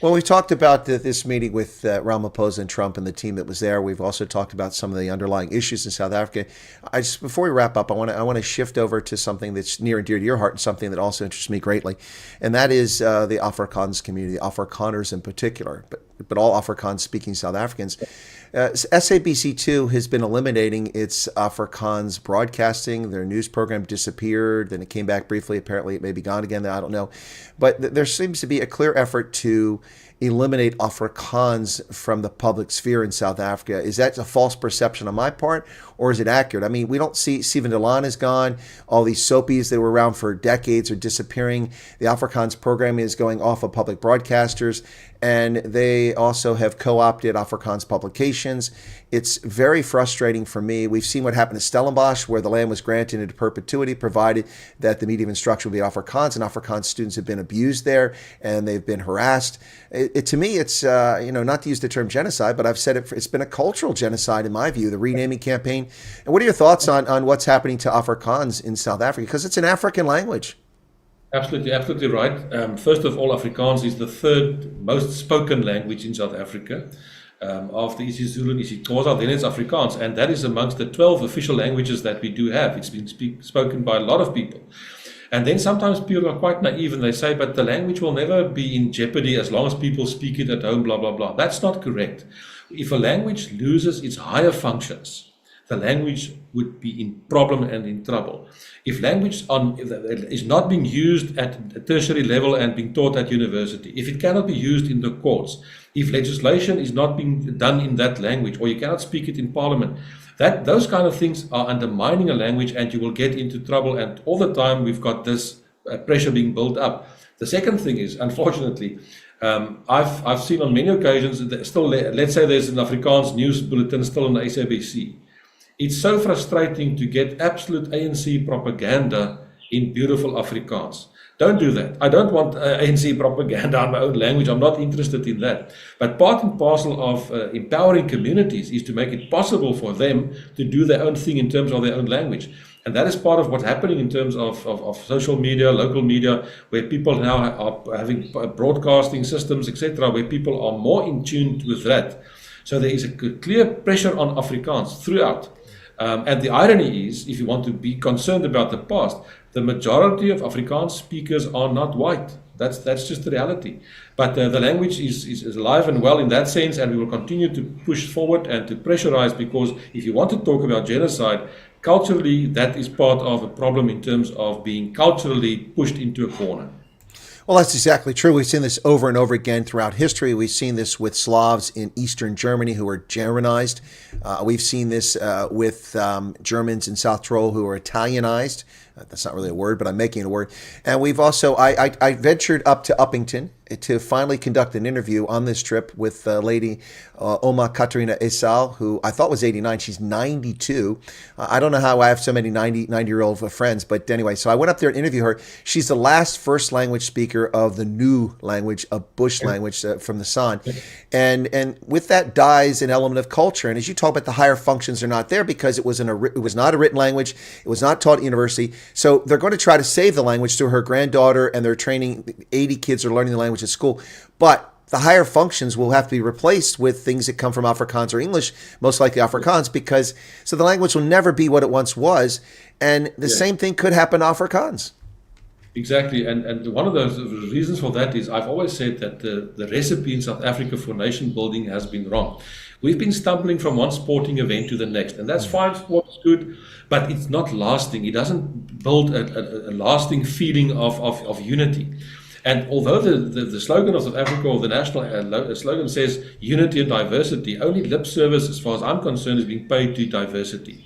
Well, we've talked about this meeting with Ramaphosa and Trump and the team that was there. We've also talked about some of the underlying issues in South Africa. Before we wrap up, I want to shift over to something that's near and dear to your heart and something that also interests me greatly, and that is the Afrikaans community, Afrikaners in particular, but all Afrikaans-speaking South Africans. SABC2 has been eliminating its Afrikaans broadcasting. Their news program disappeared, then it came back briefly. Apparently it may be gone again, I don't know. But there seems to be a clear effort to eliminate Afrikaans from the public sphere in South Africa. Is that a false perception on my part, or is it accurate? I mean, we don't see Stephen Talon is gone. All these soapies that were around for decades are disappearing. The Afrikaans programming is going off of public broadcasters, and they also have co-opted Afrikaans publications. It's very frustrating for me. We've seen what happened to Stellenbosch, where the land was granted into perpetuity, provided that the medium of instruction would be Afrikaans, and Afrikaans students have been abused there, and they've been harassed. To me, it's, not to use the term genocide, but I've said it's been a cultural genocide in my view, the renaming campaign. And what are your thoughts on what's happening to Afrikaans in South Africa? Because it's an African language. Absolutely right. First of all, Afrikaans is the third most spoken language in South Africa. After isiZulu and isiXhosa, then it's Afrikaans, and that is amongst the 12 official languages that we do have. It's been spoken by a lot of people. And then sometimes people are quite naive and they say, but the language will never be in jeopardy as long as people speak it at home, blah, blah, blah. That's not correct. If a language loses its higher functions, the language would be in problem and in trouble. If language is not being used at a tertiary level and being taught at university, if it cannot be used in the courts, if legislation is not being done in that language, or you cannot speak it in parliament, those kind of things are undermining a language, and you will get into trouble. And all the time we've got this pressure being built up. The second thing is, unfortunately, I've seen on many occasions that still, let's say there's an Afrikaans news bulletin still on the SABC. It's so frustrating to get absolute ANC propaganda in beautiful Afrikaans. Don't do that. I don't want ANC propaganda in my own language. I'm not interested in that. But part and parcel of empowering communities is to make it possible for them to do their own thing in terms of their own language. And that is part of what's happening in terms of social media, local media, where people now are having broadcasting systems, etc., where people are more in tune with that. So there is a clear pressure on Afrikaans throughout. And the irony is, if you want to be concerned about the past, the majority of Afrikaans speakers are not white. That's just the reality. But the language is alive and well in that sense, and we will continue to push forward and to pressurize, because if you want to talk about genocide, culturally, that is part of a problem in terms of being culturally pushed into a corner. Well, that's exactly true. We've seen this over and over again throughout history. We've seen this with Slavs in Eastern Germany who are Germanized. We've seen this with Germans in South Tyrol who are Italianized. That's not really a word, but I'm making it a word. And we've also, I ventured up to Uppington to finally conduct an interview on this trip with lady Oma Katarina Esau, who I thought was 89. She's 92. I don't know how I have so many 90-year-old friends, but anyway, so I went up there and interviewed her. She's the last first language speaker of the new language, a Bush language from the San. And with that dies an element of culture. And as you talk about, the higher functions are not there because it was not a written language. It was not taught at university. So they're going to try to save the language through her granddaughter, and they're training 80 kids are learning the language at school. But the higher functions will have to be replaced with things that come from Afrikaans or English, most likely Afrikaans, because so the language will never be what it once was. And the same thing could happen to Afrikaans. Exactly. And one of the reasons for that is I've always said that the recipe in South Africa for nation building has been wrong. We've been stumbling from one sporting event to the next, and that's fine, sport's good, but it's not lasting. It doesn't build a lasting feeling of unity. And although the slogan of South Africa, or the national slogan, says unity and diversity, only lip service, as far as I'm concerned, is being paid to diversity.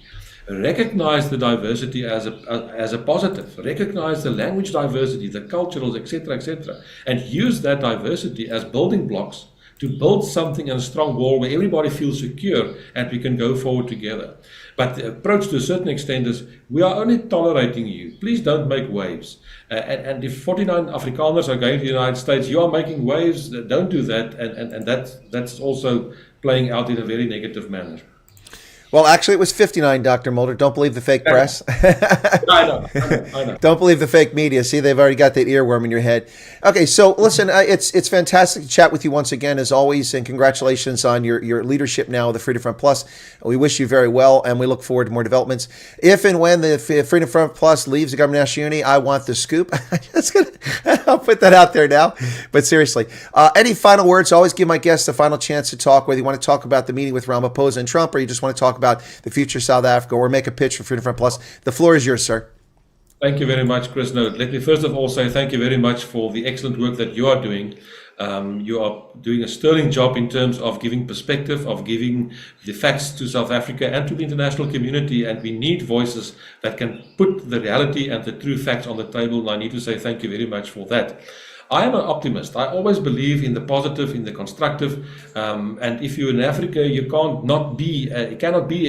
Recognize the diversity as a positive. Recognize the language diversity, the cultural, etc., and use that diversity as building blocks to build something in a strong wall where everybody feels secure and we can go forward together. But the approach to a certain extent is, we are only tolerating you. Please don't make waves. And if 49 Afrikaners are going to the United States, you are making waves. Don't do that. And that's also playing out in a very negative manner. Well, actually, it was 59, Dr. Mulder. Don't believe the fake press. I know. Don't believe the fake media. See, they've already got that earworm in your head. Okay, so listen, it's fantastic to chat with you once again, as always, and congratulations on your leadership now of the Freedom Front Plus. We wish you very well, and we look forward to more developments. If and when the Freedom Front Plus leaves the government of national unity, I want the scoop. I'll put that out there now. But seriously, any final words? I always give my guests the final chance to talk, whether you want to talk about the meeting with Ramaphosa and Trump, or you just want to talk about the future of South Africa, or make a pitch for Freedom Front Plus. The floor is yours, sir. Thank you very much, Chris. No, let me first of all say thank you very much for the excellent work that you are doing. You are doing a sterling job in terms of giving perspective, of giving the facts to South Africa and to the international community, and we need voices that can put the reality and the true facts on the table, and I need to say thank you very much for that. I am an optimist. I always believe in the positive, in the constructive, and if you're in Africa, you cannot be,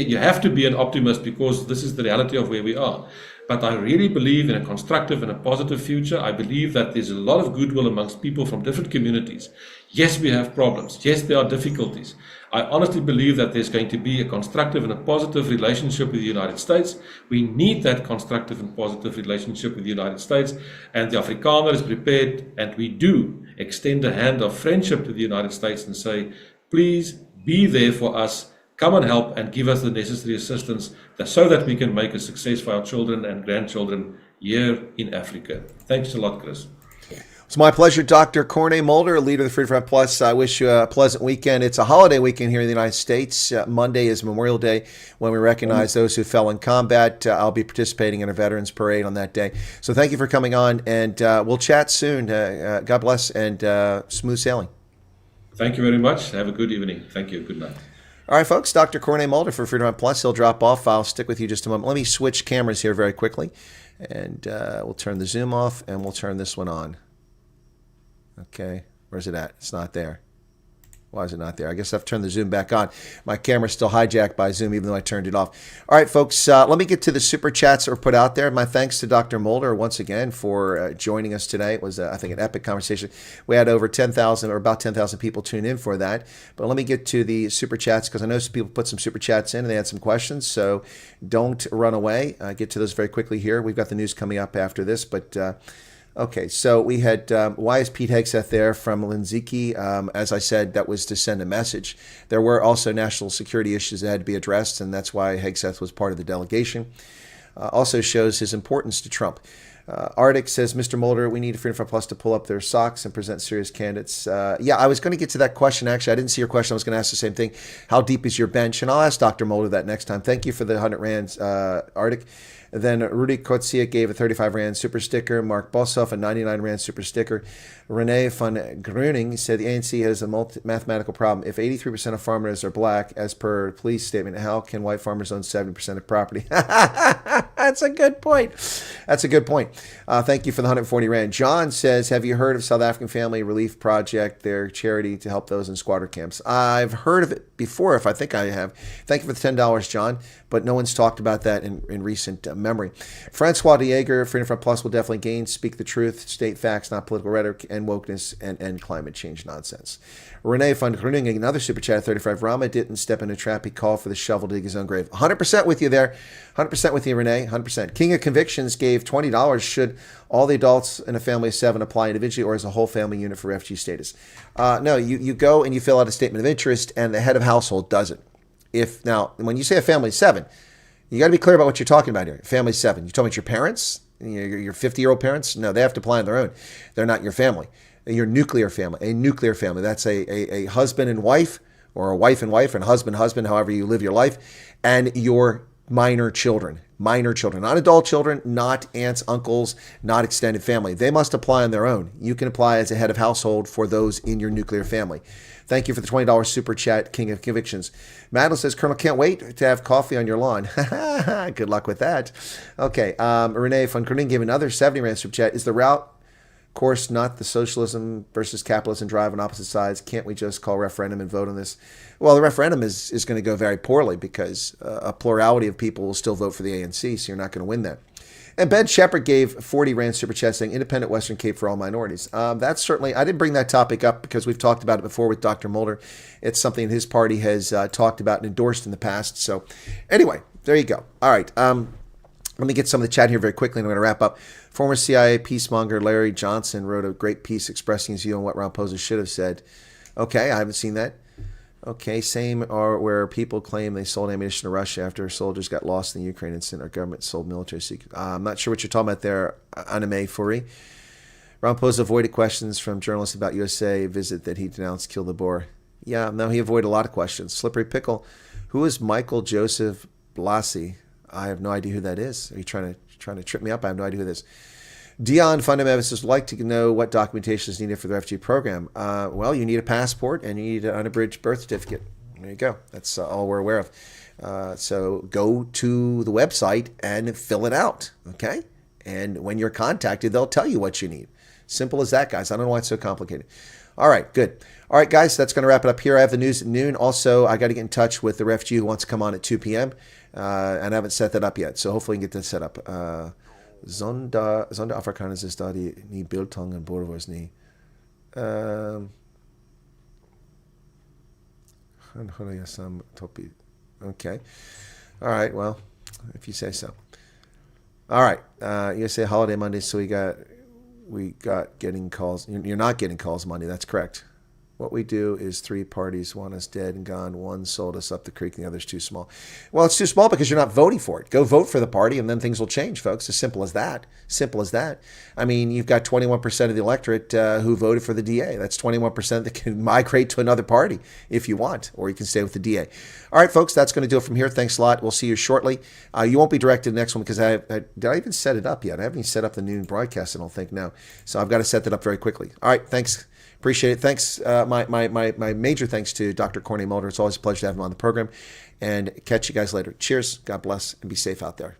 you have to be an optimist because this is the reality of where we are. But I really believe in a constructive and a positive future. I believe that there's a lot of goodwill amongst people from different communities. Yes, we have problems. Yes, there are difficulties. I honestly believe that there's going to be a constructive and a positive relationship with the United States. We need that constructive and positive relationship with the United States. And the Afrikaner is prepared, and we do extend a hand of friendship to the United States and say, please be there for us. Come and help and give us the necessary assistance so that we can make a success for our children and grandchildren here in Africa. Thanks a lot, Chris. It's my pleasure, Dr. Corne Mulder, leader of the Freedom Front Plus. I wish you a pleasant weekend. It's a holiday weekend here in the United States. Monday is Memorial Day, when we recognize those who fell in combat. I'll be participating in a Veterans Parade on that day. So thank you for coming on, and we'll chat soon. God bless, and smooth sailing. Thank you very much. Have a good evening. Thank you. Good night. All right, folks, Dr. Corne Mulder for Freedom Plus. He'll drop off. I'll stick with you just a moment. Let me switch cameras here very quickly, and we'll turn the zoom off, and we'll turn this one on. Okay, where's it at? It's not there. Why is it not there? I guess I've turned the zoom back on. My camera's still hijacked by Zoom, even though I turned it off. All right, folks, let me get to the super chats that were put out there. My thanks to Dr. Mulder once again for joining us today. It was, I think, an epic conversation. We had over 10,000 or about 10,000 people tune in for that. But let me get to the super chats because I know some people put some super chats in and they had some questions. So don't run away. Get to those very quickly here. We've got the news coming up after this, but... Okay, so we had, why is Pete Hegseth there from Linziki? As I said, that was to send a message. There were also national security issues that had to be addressed, and that's why Hegseth was part of the delegation. Also shows his importance to Trump. Arctic says, Mr. Mulder, we need Freedom Front Plus to pull up their socks and present serious candidates. Yeah, I was going to get to that question, actually. I didn't see your question. I was going to ask the same thing. How deep is your bench? And I'll ask Dr. Mulder that next time. Thank you for the 100 rands, Arctic. Then Rudy Kotsia gave a 35 rand super sticker. Mark Bossoff a 99 rand super sticker. Renee van Gruning said the ANC has a mathematical problem. If 83% of farmers are black, as per police statement, how can white farmers own 70% of property? That's a good point. That's a good point. Thank you for the 140 rand. John says, have you heard of South African Family Relief Project, their charity to help those in squatter camps? I've heard of it before, if I think I have. Thank you for the $10, John. But no one's talked about that in recent memory. Francois de Jager, Freedom Front Plus will definitely gain. Speak the truth, state facts, not political rhetoric, and wokeness, and end climate change nonsense. Renee van Groening, another super chat at 35. Rama didn't step in a trap. He called for the shovel to dig his own grave. 100% with you there. 100% with you, Renee. 100%. King of Convictions gave $20. Should all the adults in a family of 7 apply individually or as a whole family unit for refugee status? No, you go and you fill out a statement of interest, and the head of household does it. Now, when you say a family of 7, you got to be clear about what you're talking about here. Family of 7. You talking about your parents? Your 50-year-old parents? No, they have to apply on their own. They're not your family. Your nuclear family. A nuclear family. That's a husband and wife, or a wife and husband, however you live your life, and your minor children. Minor children. Not adult children, not aunts, uncles, not extended family. They must apply on their own. You can apply as a head of household for those in your nuclear family. Thank you for the $20 super chat, King of Convictions. Madeline says, Colonel, can't wait to have coffee on your lawn. Good luck with that. Okay. Renee von Kroning gave another 70 rand super chat. Is the route course not the socialism versus capitalism drive on opposite sides? Can't we just call referendum and vote on this? Well, the referendum is going to go very poorly because a plurality of people will still vote for the ANC, so you're not going to win that. And Ben Shepard gave 40 rand super chat saying independent Western Cape for all minorities. That's certainly, I didn't bring that topic up because we've talked about it before with Dr. Mulder. It's something his party has talked about and endorsed in the past. So anyway, there you go. All right. Let me get some of the chat here very quickly and I'm going to wrap up. Former CIA peacemonger Larry Johnson wrote a great piece expressing his view on what Ramaphosa should have said. Okay, I haven't seen that. Okay, same are where people claim they sold ammunition to Russia after soldiers got lost in the Ukraine incident. Our government sold military secrets. I'm not sure what you're talking about there, Anime Furi. Ramaphosa avoided questions from journalists about USA visit that he denounced Kill the Boer. Yeah, no, he avoided a lot of questions. Slippery Pickle. Who is Michael Joseph Blasi? I have no idea who that is. Are you trying to trip me up? I have no idea who this is. Dion Fundamentalist would like to know what documentation is needed for the refugee program. Well, you need a passport and you need an unabridged birth certificate. There you go. That's all we're aware of. So go to the website and fill it out, okay? And when you're contacted, they'll tell you what you need. Simple as that, guys. I don't know why it's so complicated. All right, good. All right, guys, that's going to wrap it up here. I have the news at noon. Also, I got to get in touch with the refugee who wants to come on at 2 p.m., and I haven't set that up yet. So hopefully we can get that set up. Zonder Afrikaner ist da die Bildung in Borvos nie. Okay. All right, well, if you say so. All right. You say holiday Monday, so we got getting calls. You're not getting calls Monday. That's correct. What we do is 3 parties, one is dead and gone, one sold us up the creek, and the other's too small. Well, it's too small because you're not voting for it. Go vote for the party, and then things will change, folks. As simple as that. Simple as that. I mean, you've got 21% of the electorate who voted for the DA. That's 21% that can migrate to another party if you want, or you can stay with the DA. All right, folks, that's going to do it from here. Thanks a lot. We'll see you shortly. You won't be directed to the next one because did I even set it up yet? I haven't even set up the noon broadcast, I don't think, no. So I've got to set that up very quickly. All right, thanks. Appreciate it. Thanks. My major thanks to Dr. Corne Mulder. It's always a pleasure to have him on the program. And catch you guys later. Cheers. God bless. And be safe out there.